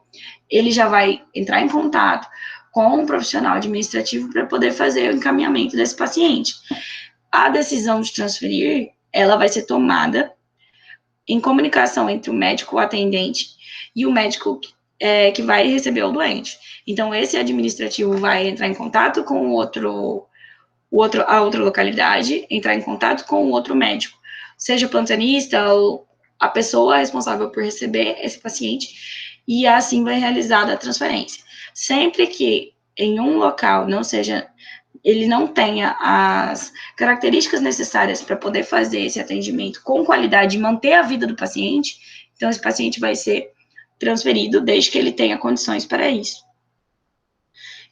ele já vai entrar em contato com um profissional administrativo para poder fazer o encaminhamento desse paciente. A decisão de transferir, ela vai ser tomada em comunicação entre o médico atendente e o médico que vai receber o doente. Então, esse administrativo vai entrar em contato com a outra localidade, entrar em contato com o outro médico, seja o plantonista ou a pessoa responsável por receber esse paciente, e assim vai realizar a transferência. Sempre que em um local ele não tenha as características necessárias para poder fazer esse atendimento com qualidade e manter a vida do paciente, então esse paciente vai ser transferido desde que ele tenha condições para isso.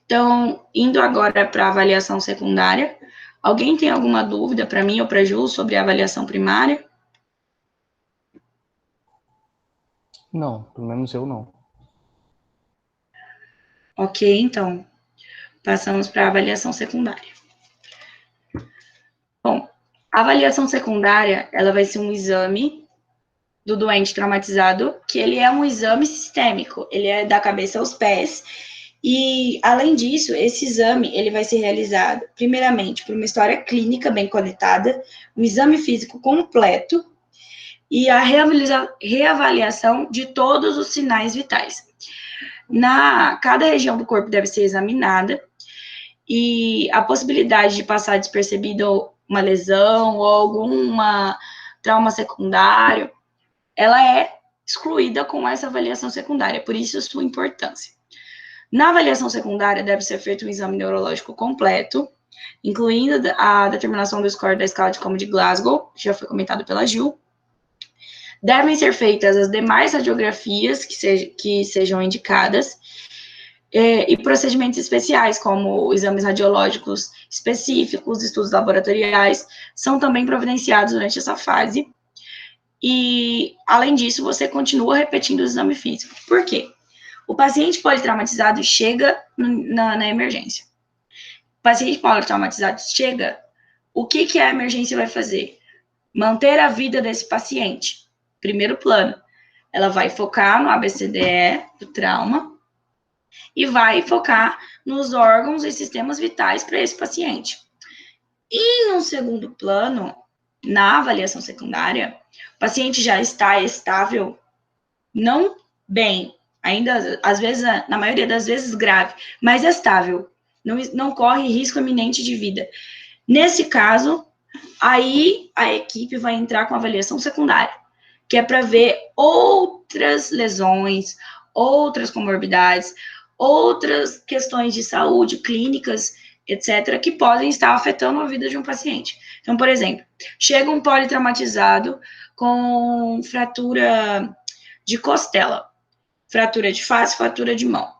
Então, indo agora para a avaliação secundária, alguém tem alguma dúvida para mim ou para a Ju sobre a avaliação primária? Não, pelo menos eu não. Ok, então, passamos para a avaliação secundária. Bom, a avaliação secundária, ela vai ser um exame do doente traumatizado, que ele é um exame sistêmico, ele é da cabeça aos pés. E, além disso, esse exame ele vai ser realizado, primeiramente, por uma história clínica bem coletada, um exame físico completo e a reavaliação de todos os sinais vitais. Cada região do corpo deve ser examinada e a possibilidade de passar despercebida uma lesão ou alguma trauma secundário, ela é excluída com essa avaliação secundária, por isso a sua importância. Na avaliação secundária, deve ser feito um exame neurológico completo, incluindo a determinação do score da escala de Como de Glasgow, que já foi comentado pela Gil. Devem ser feitas as demais radiografias que sejam indicadas, e procedimentos especiais, como exames radiológicos específicos, estudos laboratoriais, são também providenciados durante essa fase. E, além disso, você continua repetindo o exame físico. Por quê? O paciente politraumatizado chega na emergência. O paciente politraumatizado chega, o que a emergência vai fazer? Manter a vida desse paciente. Primeiro plano, ela vai focar no ABCDE do trauma e vai focar nos órgãos e sistemas vitais para esse paciente. E no segundo plano, na avaliação secundária, o paciente já está estável, não bem, ainda às vezes, na maioria das vezes grave, mas estável, não corre risco iminente de vida. Nesse caso, aí a equipe vai entrar com avaliação secundária, que é para ver outras lesões, outras comorbidades, outras questões de saúde, clínicas, etc., que podem estar afetando a vida de um paciente. Então, por exemplo, chega um politraumatizado com fratura de costela, fratura de face, fratura de mão.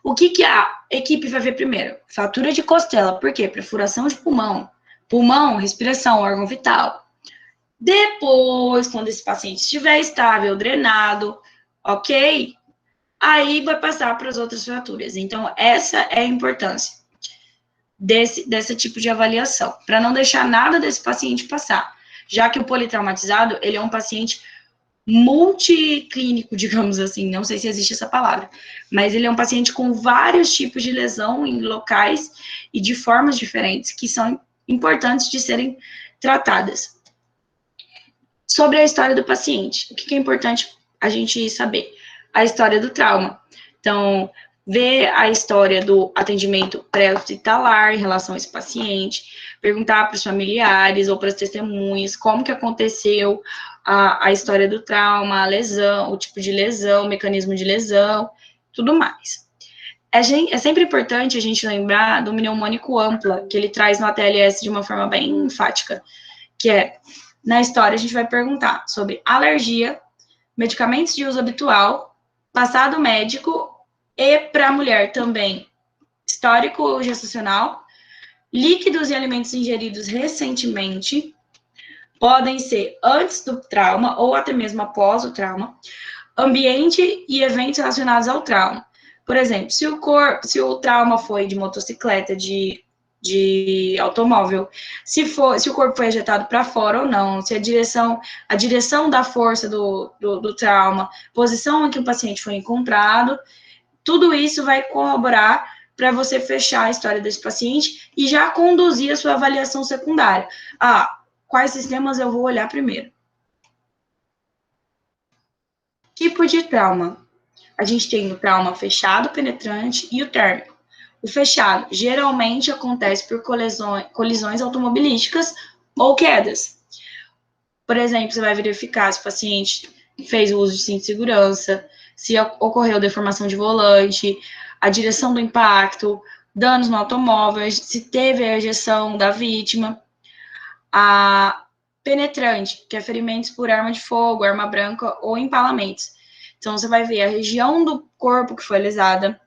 O que a equipe vai ver primeiro? Fratura de costela, por quê? Perfuração de pulmão. Pulmão, respiração, órgão vital. Depois, quando esse paciente estiver estável, drenado, ok? Aí vai passar para as outras fraturas. Então, essa é a importância desse tipo de avaliação, para não deixar nada desse paciente passar. Já que o politraumatizado, ele é um paciente multiclínico, digamos assim, não sei se existe essa palavra, mas ele é um paciente com vários tipos de lesão em locais e de formas diferentes, que são importantes de serem tratadas. Sobre a história do paciente, o que é importante a gente saber? A história do trauma. Então, ver a história do atendimento pré-hospitalar em relação a esse paciente, perguntar para os familiares ou para as testemunhas como que aconteceu a história do trauma, a lesão, o tipo de lesão, o mecanismo de lesão, tudo mais. É sempre importante a gente lembrar do mnemônico ampla, que ele traz no ATLS de uma forma bem enfática, que é, na história, a gente vai perguntar sobre alergia, medicamentos de uso habitual, passado médico e, para a mulher também, histórico gestacional, líquidos e alimentos ingeridos recentemente, podem ser antes do trauma ou até mesmo após o trauma, ambiente e eventos relacionados ao trauma. Por exemplo, se o trauma foi de motocicleta, de automóvel, se o corpo foi ejetado para fora ou não, se a direção da força do trauma, posição em que o paciente foi encontrado, tudo isso vai corroborar para você fechar a história desse paciente e já conduzir a sua avaliação secundária. Quais sistemas eu vou olhar primeiro? Tipo de trauma. A gente tem o trauma fechado, penetrante e o térmico. O fechado geralmente acontece por colisões automobilísticas ou quedas. Por exemplo, você vai verificar se o paciente fez o uso de cinto de segurança, se ocorreu deformação de volante, a direção do impacto, danos no automóvel, se teve a ejeção da vítima. A penetrante, que é ferimentos por arma de fogo, arma branca ou empalamentos. Então, você vai ver a região do corpo que foi lesada,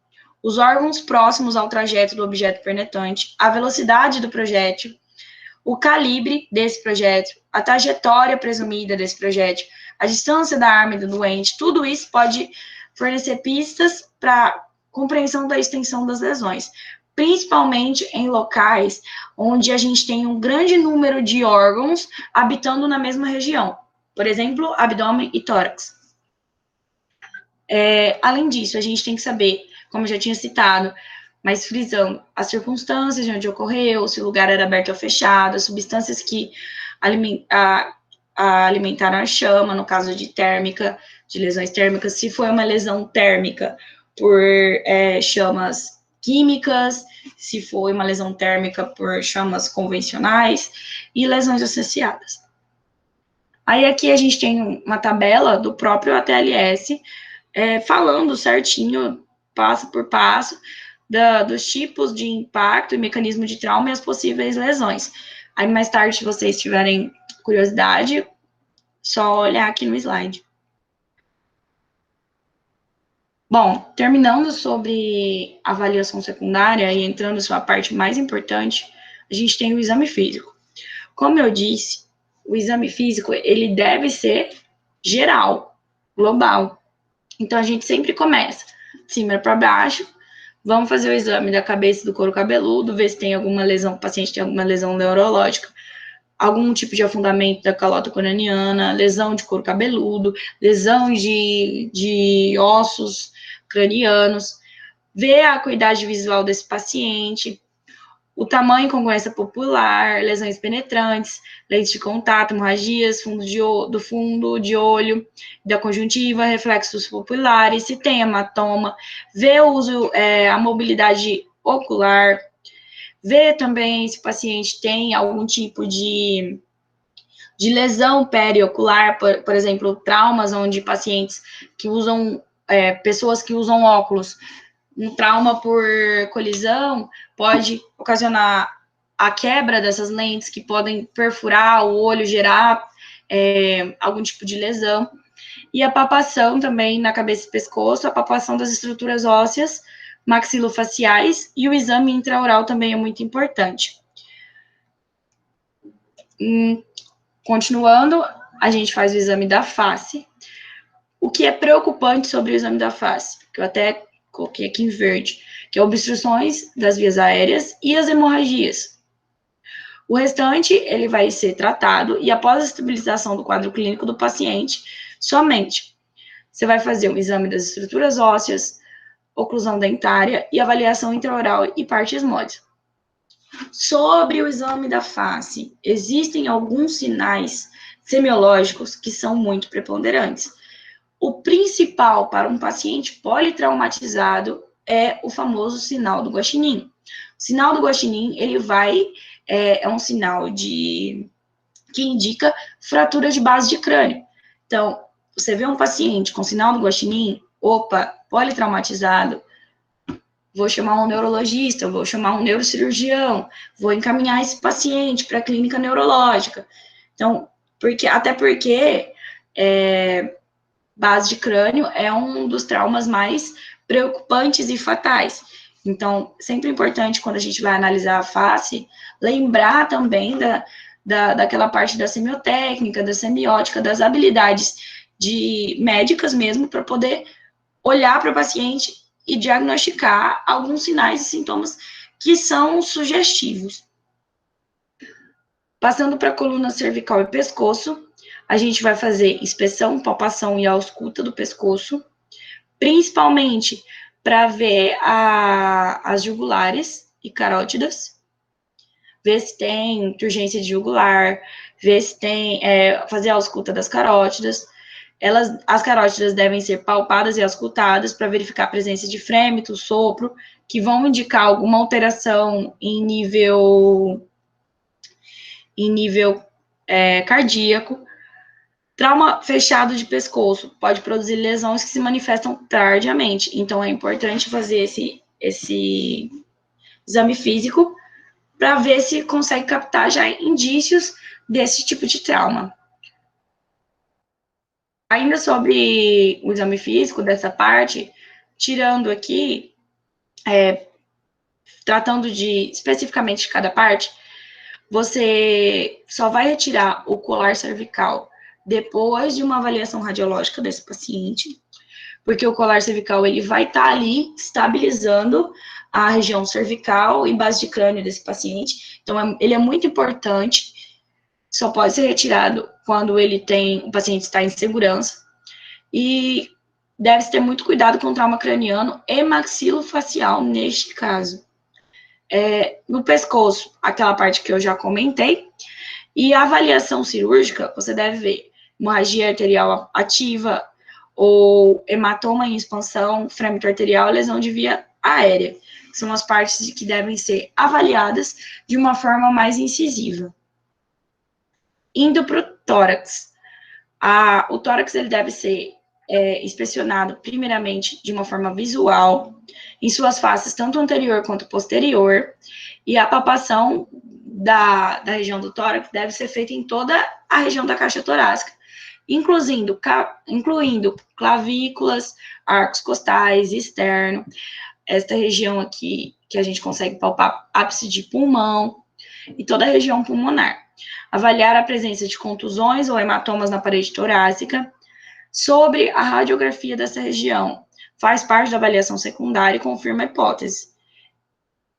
os órgãos próximos ao trajeto do objeto penetrante, a velocidade do projétil, o calibre desse projétil, a trajetória presumida desse projétil, a distância da arma e do doente, tudo isso pode fornecer pistas para compreensão da extensão das lesões, principalmente em locais onde a gente tem um grande número de órgãos habitando na mesma região, por exemplo, abdômen e tórax. Além disso, a gente tem que saber, como eu já tinha citado, mas frisando, as circunstâncias de onde ocorreu, se o lugar era aberto ou fechado, as substâncias que alimentaram a chama, no caso de térmica, de lesões térmicas, se foi uma lesão térmica por chamas químicas, se foi uma lesão térmica por chamas convencionais e lesões associadas. Aí aqui a gente tem uma tabela do próprio ATLS, falando certinho, passo por passo, dos tipos de impacto e mecanismo de trauma e as possíveis lesões. Aí mais tarde, se vocês tiverem curiosidade, só olhar aqui no slide. Bom, terminando sobre avaliação secundária e entrando na sua parte mais importante, a gente tem o exame físico. Como eu disse, o exame físico, ele deve ser geral, global. Então, a gente sempre começa de cima para baixo, vamos fazer o exame da cabeça e do couro cabeludo, ver se tem alguma lesão, o paciente tem alguma lesão neurológica, algum tipo de afundamento da calota craniana, lesão de couro cabeludo, lesão de ossos cranianos, ver a acuidade visual desse paciente, o tamanho e congruência popular, lesões penetrantes, lentes de contato, hemorragias, do fundo de olho, da conjuntiva, reflexos pupulares, se tem hematoma, ver o uso, a mobilidade ocular, ver também se o paciente tem algum tipo de lesão periocular, por exemplo, traumas onde pacientes que usam, pessoas que usam óculos, um trauma por colisão pode ocasionar a quebra dessas lentes que podem perfurar o olho, gerar algum tipo de lesão. E a palpação também na cabeça e pescoço, a palpação das estruturas ósseas, maxilofaciais, e o exame intraoral também é muito importante. Continuando, a gente faz o exame da face. O que é preocupante sobre o exame da face, que eu até coloquei aqui em verde, que é obstruções das vias aéreas e as hemorragias. O restante, ele vai ser tratado e após a estabilização do quadro clínico do paciente, somente você vai fazer um exame das estruturas ósseas, oclusão dentária e avaliação intraoral e partes moles. Sobre o exame da face, existem alguns sinais semiológicos que são muito preponderantes. O principal para um paciente politraumatizado é o famoso sinal do guaxinim. O sinal do guaxinim, ele é um sinal que indica fratura de base de crânio. Então, você vê um paciente com sinal do guaxinim, opa, politraumatizado, vou chamar um neurologista, vou chamar um neurocirurgião, vou encaminhar esse paciente para a clínica neurológica. Então, até porque base de crânio é um dos traumas mais preocupantes e fatais. Então, sempre importante, quando a gente vai analisar a face, lembrar também daquela parte da semiotécnica, da semiótica, das habilidades médicas mesmo, para poder olhar para o paciente e diagnosticar alguns sinais e sintomas que são sugestivos. Passando para a coluna cervical e pescoço, a gente vai fazer inspeção, palpação e ausculta do pescoço, principalmente para ver as jugulares e carótidas, ver se tem turgência de jugular, ver se tem, fazer a ausculta das carótidas. As carótidas devem ser palpadas e auscultadas para verificar a presença de frêmito, sopro, que vão indicar alguma alteração em nível cardíaco. Trauma fechado de pescoço pode produzir lesões que se manifestam tardiamente. Então, é importante fazer esse exame físico para ver se consegue captar já indícios desse tipo de trauma. Ainda sobre o exame físico, dessa parte, tirando aqui, tratando especificamente de cada parte, você só vai retirar o colar cervical depois de uma avaliação radiológica desse paciente, porque o colar cervical, ele vai estar ali estabilizando a região cervical e base de crânio desse paciente. Então, ele é muito importante, só pode ser retirado quando o paciente está em segurança, e deve-se ter muito cuidado com o trauma craniano e maxilofacial neste caso. No pescoço, aquela parte que eu já comentei, e a avaliação cirúrgica, você deve ver hemorragia arterial ativa, ou hematoma em expansão, frêmito arterial, lesão de via aérea, que são as partes que devem ser avaliadas de uma forma mais incisiva. Indo para o tórax. O tórax, ele deve ser inspecionado primeiramente de uma forma visual, em suas faces, tanto anterior quanto posterior, e a palpação da região do tórax deve ser feita em toda a região da caixa torácica, incluindo clavículas, arcos costais, externo, esta região aqui que a gente consegue palpar ápice de pulmão e toda a região pulmonar. Avaliar a presença de contusões ou hematomas na parede torácica. Sobre a radiografia dessa região, faz parte da avaliação secundária e confirma a hipótese.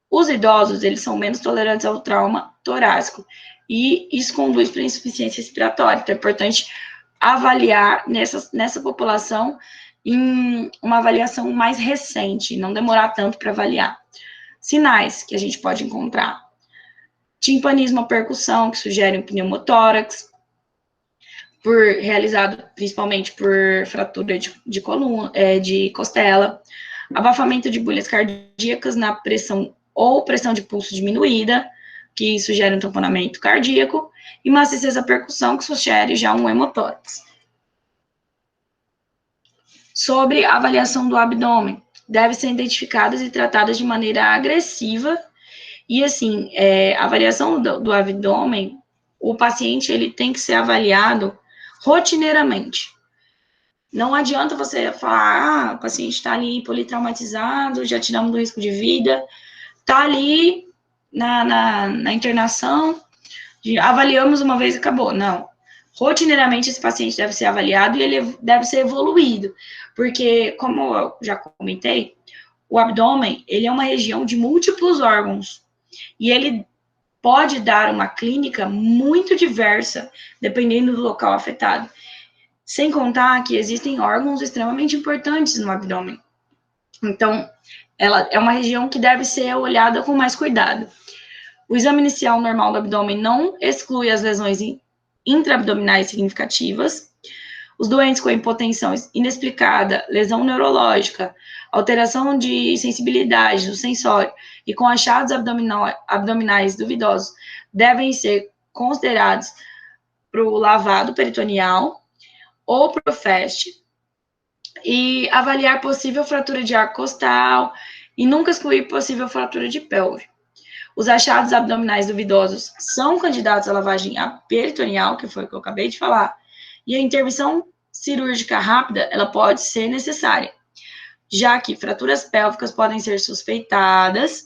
Os idosos, eles são menos tolerantes ao trauma torácico, e isso conduz para insuficiência respiratória. Então, é importante avaliar nessa população em uma avaliação mais recente, não demorar tanto para avaliar. Sinais que a gente pode encontrar: timpanismo, percussão, que sugere um pneumotórax, realizado principalmente por fratura de coluna, de costela, abafamento de bolhas cardíacas na pressão ou pressão de pulso diminuída, que sugere um tamponamento cardíaco, e maciçeza percussão, que sugere já um hemotórax. Sobre a avaliação do abdômen, devem ser identificadas e tratadas de maneira agressiva, e assim, a avaliação do abdômen, o paciente ele tem que ser avaliado rotineiramente. Não adianta você falar, o paciente está ali politraumatizado, já tiramos do risco de vida, está ali na internação, avaliamos uma vez e acabou. Não. Rotineiramente, esse paciente deve ser avaliado e ele deve ser evoluído, porque, como eu já comentei, o abdômen, ele é uma região de múltiplos órgãos, e ele pode dar uma clínica muito diversa, dependendo do local afetado. Sem contar que existem órgãos extremamente importantes no abdômen. Então, ela é uma região que deve ser olhada com mais cuidado. O exame inicial normal do abdômen não exclui as lesões intraabdominais significativas. Os doentes com hipotensão inexplicada, lesão neurológica, alteração de sensibilidade do sensório e com achados abdominais duvidosos devem ser considerados para o lavado peritoneal ou para o FAST, e avaliar possível fratura de arco costal e nunca excluir possível fratura de pelve. Os achados abdominais duvidosos são candidatos à lavagem peritoneal, que foi o que eu acabei de falar, e a intervenção cirúrgica rápida, ela pode ser necessária, já que fraturas pélvicas podem ser suspeitadas,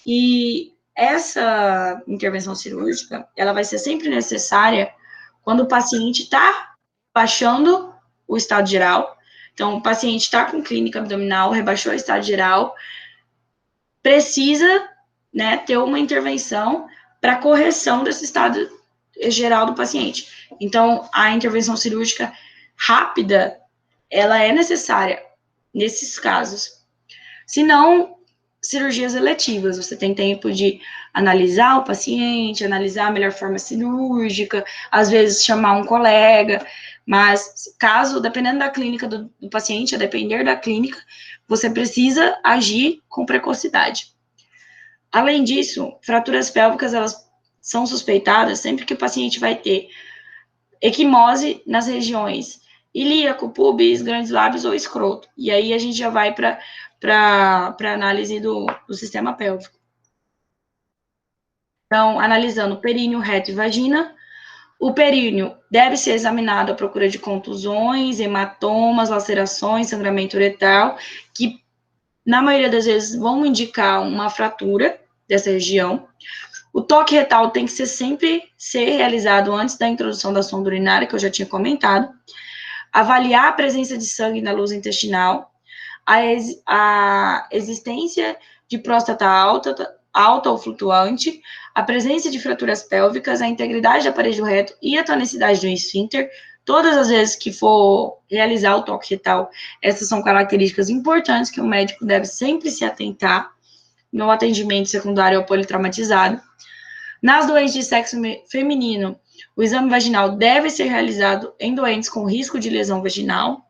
e essa intervenção cirúrgica, ela vai ser sempre necessária quando o paciente está baixando o estado geral. Então, o paciente está com clínica abdominal, rebaixou o estado geral, precisa, né, ter uma intervenção para correção desse estado geral do paciente. Então, a intervenção cirúrgica rápida, ela é necessária nesses casos. Se não, cirurgias eletivas, você tem tempo de analisar o paciente, analisar a melhor forma cirúrgica, às vezes chamar um colega, mas caso, dependendo da clínica do paciente, a depender da clínica, você precisa agir com precocidade. Além disso, fraturas pélvicas, elas são suspeitadas sempre que o paciente vai ter equimose nas regiões ilíaco, pubis, grandes lábios ou escroto. E aí a gente já vai para análise do sistema pélvico. Então, analisando períneo, reto e vagina, o períneo deve ser examinado à procura de contusões, hematomas, lacerações, sangramento uretral, que na maioria das vezes vão indicar uma fratura dessa região. O toque retal tem que sempre ser realizado antes da introdução da sonda urinária, que eu já tinha comentado. Avaliar a presença de sangue na luz intestinal, a existência de próstata alta ou flutuante, a presença de fraturas pélvicas, a integridade da parede do reto e a tonicidade do esfíncter. Todas as vezes que for realizar o toque retal, essas são características importantes que o médico deve sempre se atentar no atendimento secundário ao politraumatizado. Nas doentes de sexo feminino, o exame vaginal deve ser realizado em doentes com risco de lesão vaginal,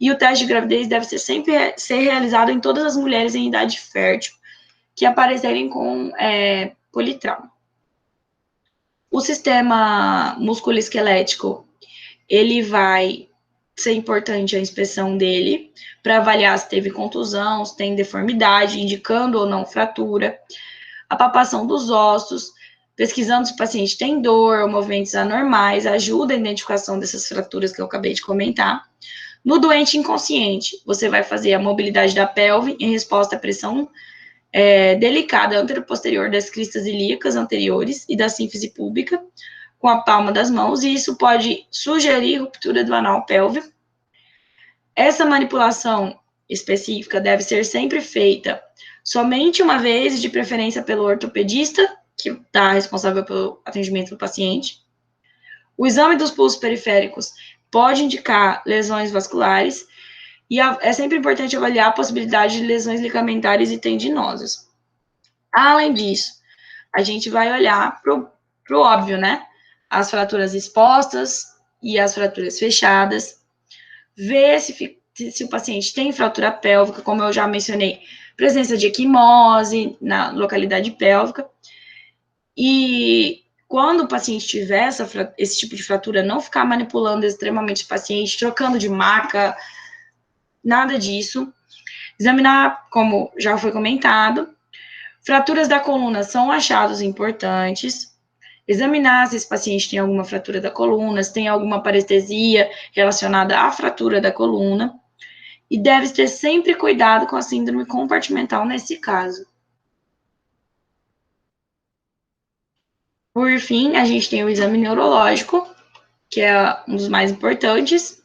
e o teste de gravidez deve sempre ser realizado em todas as mulheres em idade fértil que aparecerem com politrauma. O sistema musculoesquelético, ele vai ser importante a inspeção dele para avaliar se teve contusão, se tem deformidade, indicando ou não fratura, a palpação dos ossos, pesquisando se o paciente tem dor ou movimentos anormais, ajuda a identificação dessas fraturas que eu acabei de comentar. No doente inconsciente, você vai fazer a mobilidade da pelve em resposta à pressão delicada anteroposterior das cristas ilíacas anteriores e da sínfise púbica, com a palma das mãos, e isso pode sugerir ruptura do anal pélvico. Essa manipulação específica deve ser sempre feita somente uma vez, de preferência pelo ortopedista, que está responsável pelo atendimento do paciente. O exame dos pulsos periféricos pode indicar lesões vasculares, e é sempre importante avaliar a possibilidade de lesões ligamentares e tendinosas. Além disso, a gente vai olhar pro óbvio, né? As fraturas expostas e as fraturas fechadas, ver se o paciente tem fratura pélvica, como eu já mencionei, presença de equimose na localidade pélvica. E quando o paciente tiver esse tipo de fratura, não ficar manipulando extremamente o paciente, trocando de maca, nada disso. Examinar, como já foi comentado, fraturas da coluna são achados importantes. Examinar se esse paciente tem alguma fratura da coluna, se tem alguma parestesia relacionada à fratura da coluna. E deve ter sempre cuidado com a síndrome compartimental nesse caso. Por fim, a gente tem o exame neurológico, que é um dos mais importantes.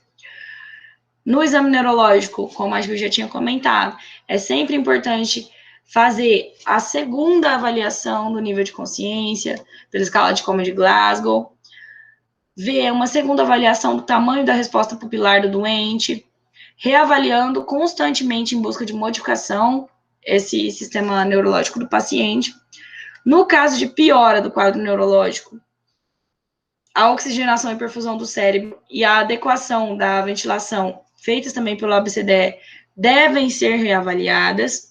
No exame neurológico, como a gente já tinha comentado, é sempre importante fazer a segunda avaliação do nível de consciência, pela escala de Coma de Glasgow, ver uma segunda avaliação do tamanho da resposta pupilar do doente, reavaliando constantemente em busca de modificação esse sistema neurológico do paciente. No caso de piora do quadro neurológico, a oxigenação e perfusão do cérebro e a adequação da ventilação, feitas também pelo ABCDE, devem ser reavaliadas.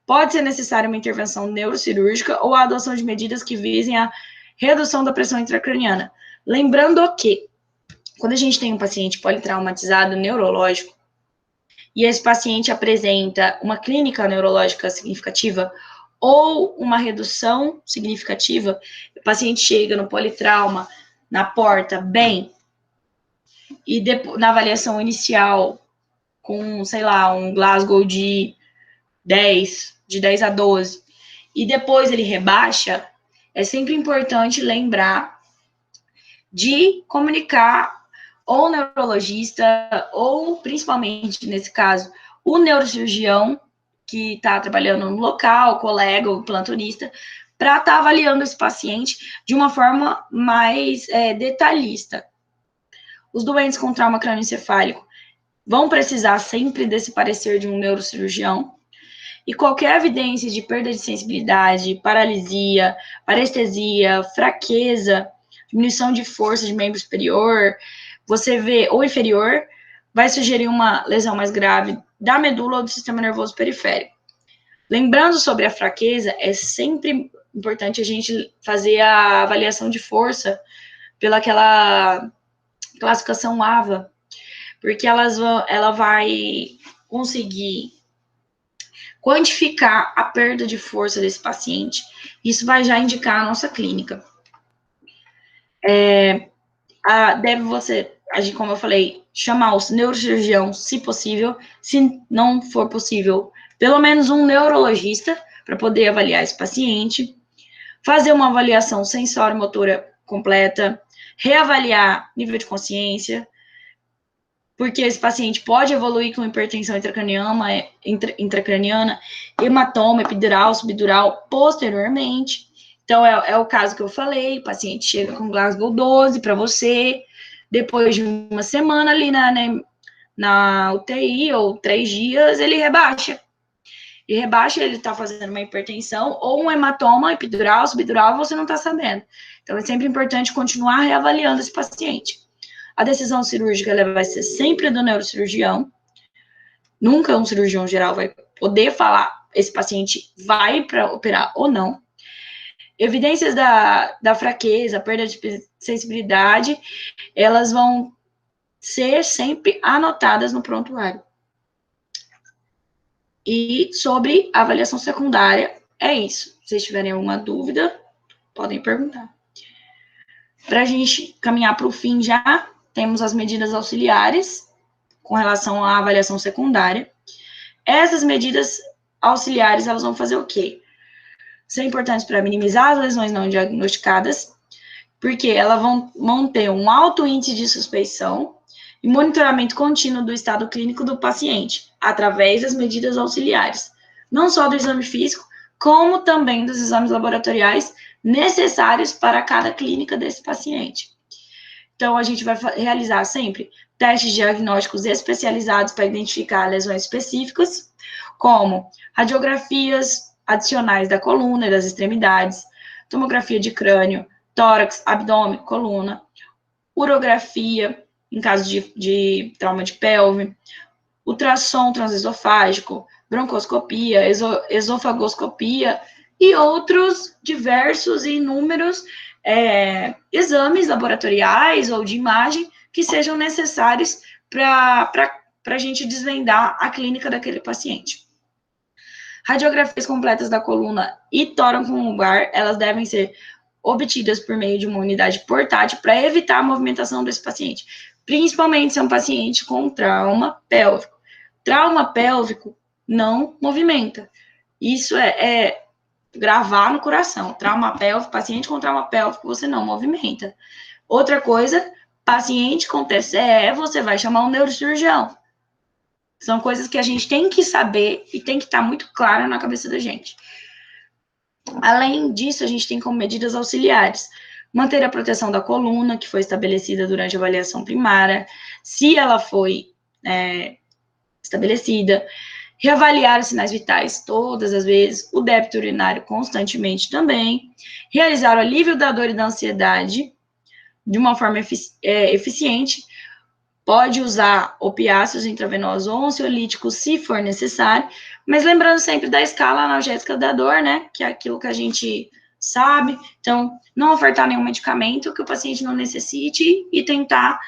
Pode ser necessária uma intervenção neurocirúrgica ou a adoção de medidas que visem a redução da pressão intracraniana. Lembrando que, quando a gente tem um paciente politraumatizado neurológico, e esse paciente apresenta uma clínica neurológica significativa ou uma redução significativa, o paciente chega no politrauma, na porta, bem, e na avaliação inicial, com, sei lá, um Glasgow de 10 a 12, e depois ele rebaixa, é sempre importante lembrar de comunicar ou o neurologista, ou, principalmente, nesse caso, o neurocirurgião que está trabalhando no local, o colega, o plantonista, para estar avaliando esse paciente de uma forma mais detalhista. Os doentes com trauma crânioencefálico vão precisar sempre desse parecer de um neurocirurgião, e qualquer evidência de perda de sensibilidade, paralisia, parestesia, fraqueza, diminuição de força de membro superior, você vê, ou inferior, vai sugerir uma lesão mais grave da medula ou do sistema nervoso periférico. Lembrando sobre a fraqueza, é sempre importante a gente fazer a avaliação de força pelaquela classificação AVA, porque ela vai conseguir quantificar a perda de força desse paciente. Isso vai já indicar a nossa clínica. Deve você, como eu falei, chamar o neurocirurgião, se possível. Se não for possível, pelo menos um neurologista para poder avaliar esse paciente. Fazer uma avaliação sensório-motora completa. Reavaliar nível de consciência, porque esse paciente pode evoluir com hipertensão intracraniana, hematoma epidural, subdural, posteriormente. Então, é o caso que eu falei, o paciente chega com Glasgow 12 para você, depois de uma semana ali na UTI, ou 3 dias, ele rebaixa. E rebaixa, ele está fazendo uma hipertensão, ou um hematoma epidural, subdural, você não está sabendo. Então, é sempre importante continuar reavaliando esse paciente. A decisão cirúrgica ela vai ser sempre do neurocirurgião. Nunca um cirurgião geral vai poder falar esse paciente vai para operar ou não. Evidências da fraqueza, perda de sensibilidade, elas vão ser sempre anotadas no prontuário. E sobre a avaliação secundária, é isso. Se vocês tiverem alguma dúvida, podem perguntar. Para a gente caminhar para o fim já, temos as medidas auxiliares com relação à avaliação secundária. Essas medidas auxiliares, elas vão fazer o quê? São importantes para minimizar as lesões não diagnosticadas, porque elas vão ter um alto índice de suspeição e monitoramento contínuo do estado clínico do paciente, através das medidas auxiliares, não só do exame físico, como também dos exames laboratoriais necessários para cada clínica desse paciente. Então, a gente vai realizar sempre testes diagnósticos especializados para identificar lesões específicas, como radiografias adicionais da coluna e das extremidades, tomografia de crânio, tórax, abdômen, coluna, urografia, em caso de trauma de pelve, ultrassom transesofágico, broncoscopia, esofagoscopia e outros diversos e inúmeros exames laboratoriais ou de imagem que sejam necessários para a gente desvendar a clínica daquele paciente. Radiografias completas da coluna e tórax lombar, elas devem ser obtidas por meio de uma unidade portátil para evitar a movimentação desse paciente, principalmente se é um paciente com trauma pélvico. Trauma pélvico não movimenta. Isso é gravar no coração. Trauma pélvico, paciente com trauma pélvico, você não movimenta. Outra coisa, paciente com TCE, você vai chamar um neurocirurgião. São coisas que a gente tem que saber e tem que estar muito claro na cabeça da gente. Além disso, a gente tem como medidas auxiliares manter a proteção da coluna, que foi estabelecida durante a avaliação primária, se ela foi estabelecida, reavaliar os sinais vitais todas as vezes, o débito urinário constantemente também, realizar o alívio da dor e da ansiedade de uma forma eficiente, pode usar opiáceos intravenosos ou ansiolíticos se for necessário, mas lembrando sempre da escala analgésica da dor, né, que é aquilo que a gente sabe, então não ofertar nenhum medicamento que o paciente não necessite e tentar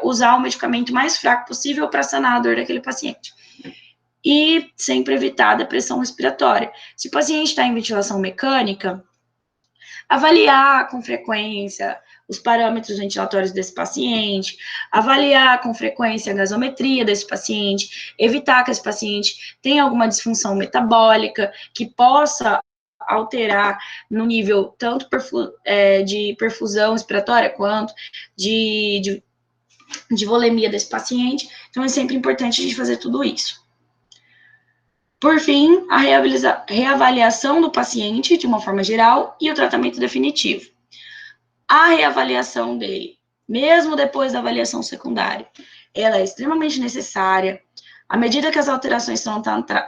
usar o medicamento mais fraco possível para sanar a dor daquele paciente. E sempre evitar a depressão respiratória. Se o paciente está em ventilação mecânica, avaliar com frequência os parâmetros ventilatórios desse paciente, avaliar com frequência a gasometria desse paciente, evitar que esse paciente tenha alguma disfunção metabólica que possa alterar no nível tanto de perfusão respiratória quanto de volemia desse paciente. Então, é sempre importante a gente fazer tudo isso. Por fim, a reavaliação do paciente, de uma forma geral, e o tratamento definitivo. A reavaliação dele, mesmo depois da avaliação secundária, ela é extremamente necessária. À medida que as alterações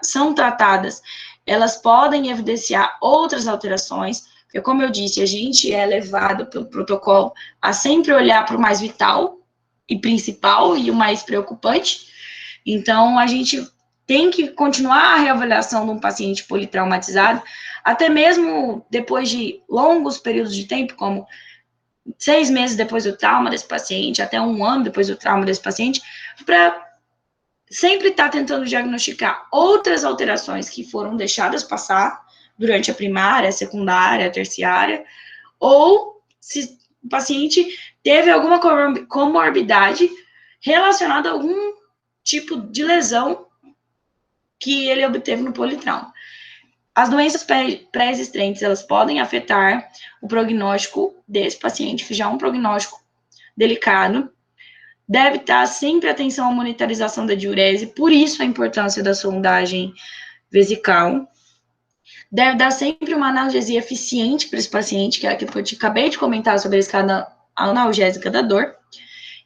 são tratadas, elas podem evidenciar outras alterações, porque, como eu disse, a gente é levado pelo protocolo a sempre olhar para o mais vital e principal e o mais preocupante. Então, a gente tem que continuar a reavaliação de um paciente politraumatizado, até mesmo depois de longos períodos de tempo, como 6 meses depois do trauma desse paciente, até 1 ano depois do trauma desse paciente, para sempre estar tentando diagnosticar outras alterações que foram deixadas passar durante a primária, a secundária, a terciária, ou se o paciente teve alguma comorbidade relacionada a algum tipo de lesão que ele obteve no politrauma. As doenças pré-existentes, elas podem afetar o prognóstico desse paciente, que já é um prognóstico delicado. Deve estar sempre atenção à monitorização da diurese, por isso a importância da sondagem vesical. Deve dar sempre uma analgesia eficiente para esse paciente, que é aquilo que eu acabei de comentar sobre a escala analgésica da dor,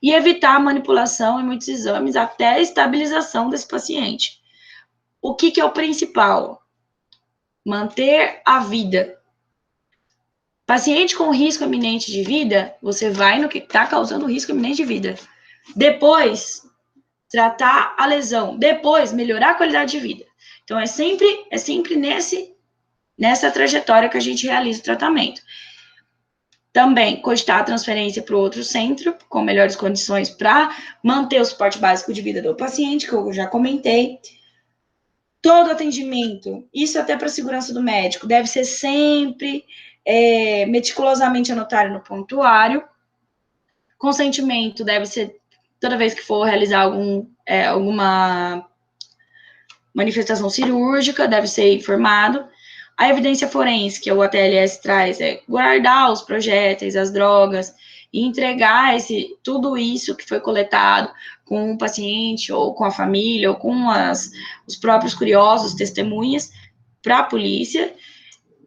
e evitar a manipulação em muitos exames até a estabilização desse paciente. O que é o principal? Manter a vida. Paciente com risco iminente de vida, você vai no que está causando risco iminente de vida. Depois, tratar a lesão. Depois, melhorar a qualidade de vida. Então, é sempre nessa trajetória que a gente realiza o tratamento. Também, cogitar a transferência para o outro centro, com melhores condições para manter o suporte básico de vida do paciente, que eu já comentei. Todo atendimento, isso até para a segurança do médico, deve ser sempre meticulosamente anotado no prontuário. Consentimento deve ser, toda vez que for realizar alguma manifestação cirúrgica, deve ser informado. A evidência forense, que o ATLS traz, é guardar os projéteis, as drogas, e entregar tudo isso que foi coletado com o paciente, ou com a família, ou com os próprios curiosos, testemunhas, para a polícia.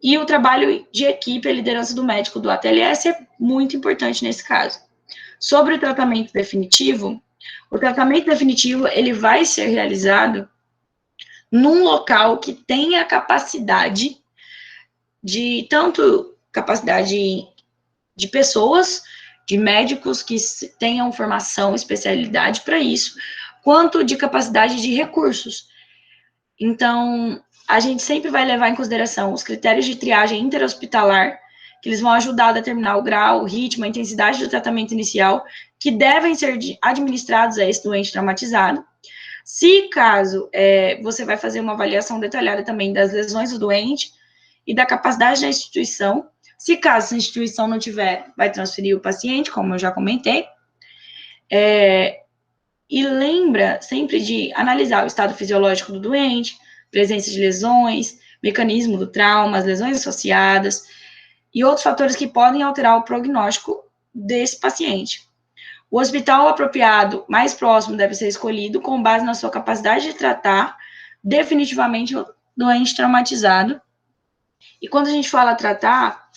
E o trabalho de equipe, a liderança do médico do ATLS é muito importante nesse caso. Sobre o tratamento definitivo, ele vai ser realizado num local que tenha capacidade de tanto capacidade de pessoas, de médicos que tenham formação, especialidade para isso, quanto de capacidade de recursos. Então, a gente sempre vai levar em consideração os critérios de triagem interhospitalar, que eles vão ajudar a determinar o grau, o ritmo, a intensidade do tratamento inicial, que devem ser administrados a esse doente traumatizado. Se caso você vai fazer uma avaliação detalhada também das lesões do doente e da capacidade da instituição. Se caso a instituição não tiver, vai transferir o paciente, como eu já comentei. E lembra sempre de analisar o estado fisiológico do doente, presença de lesões, mecanismo do trauma, as lesões associadas e outros fatores que podem alterar o prognóstico desse paciente. O hospital apropriado mais próximo deve ser escolhido com base na sua capacidade de tratar definitivamente o doente traumatizado. E quando a gente fala tratar,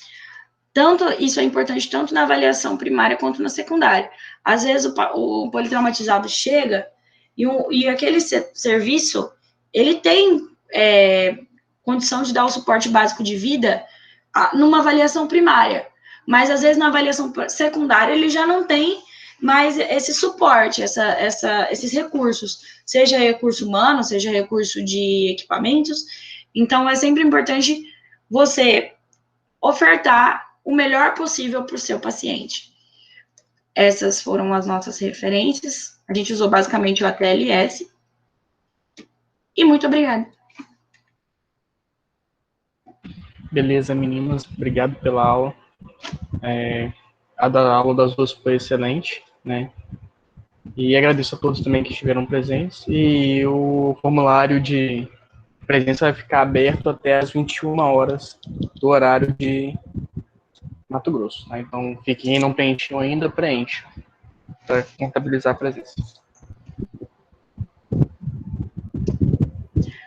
isso é importante tanto na avaliação primária quanto na secundária. Às vezes o politraumatizado chega e aquele serviço, ele tem condição de dar o suporte básico de vida numa avaliação primária, mas às vezes na avaliação secundária ele já não tem mais esse suporte, esses recursos, seja recurso humano, seja recurso de equipamentos. Então é sempre importante você ofertar o melhor possível para o seu paciente. Essas foram as nossas referências. A gente usou basicamente o ATLS. E muito obrigada. Beleza, meninas. Obrigado pela aula. A da aula das duas foi excelente, né? E agradeço a todos também que estiveram presentes. E o formulário de presença vai ficar aberto até às 21 horas do horário de Mato Grosso, tá? Então, quem não preencheu ainda, preenche, para contabilizar a presença.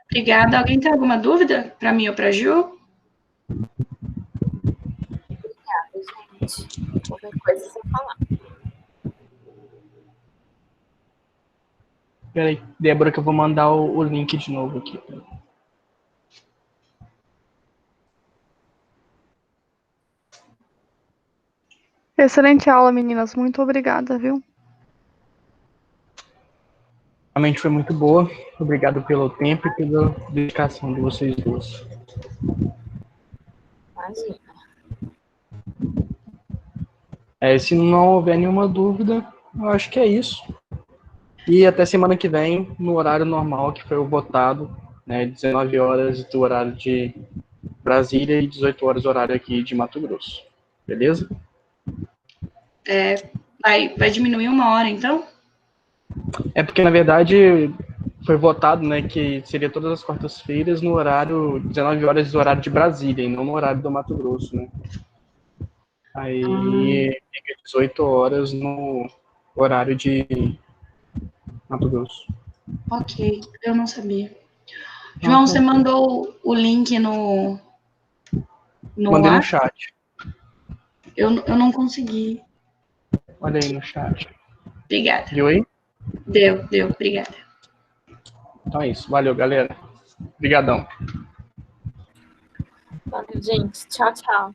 Obrigada. Alguém tem alguma dúvida para mim ou para a Ju? Obrigada, gente. Qualquer coisa você falar. Peraí, Débora, que eu vou mandar o link de novo aqui. Excelente aula, meninas. Muito obrigada, viu? Realmente foi muito boa. Obrigado pelo tempo e pela dedicação de vocês duas. Imagina. Se não houver nenhuma dúvida, eu acho que é isso. E até semana que vem, no horário normal, que foi o votado, né, 19 horas do horário de Brasília e 18 horas do horário aqui de Mato Grosso. Beleza? Vai diminuir 1 hora, então? Porque, na verdade, foi votado, né, que seria todas as quartas-feiras no horário, 19 horas do horário de Brasília, e não no horário do Mato Grosso, né? Aí fica 18 horas no horário de Mato Grosso. Ok, eu não sabia. João, você mandou o link no Mandei no chat. Eu não consegui. Olha aí no chat. Obrigada. Viu aí? Deu, obrigada. Então é isso. Valeu, galera. Obrigadão. Valeu, gente. Tchau, tchau.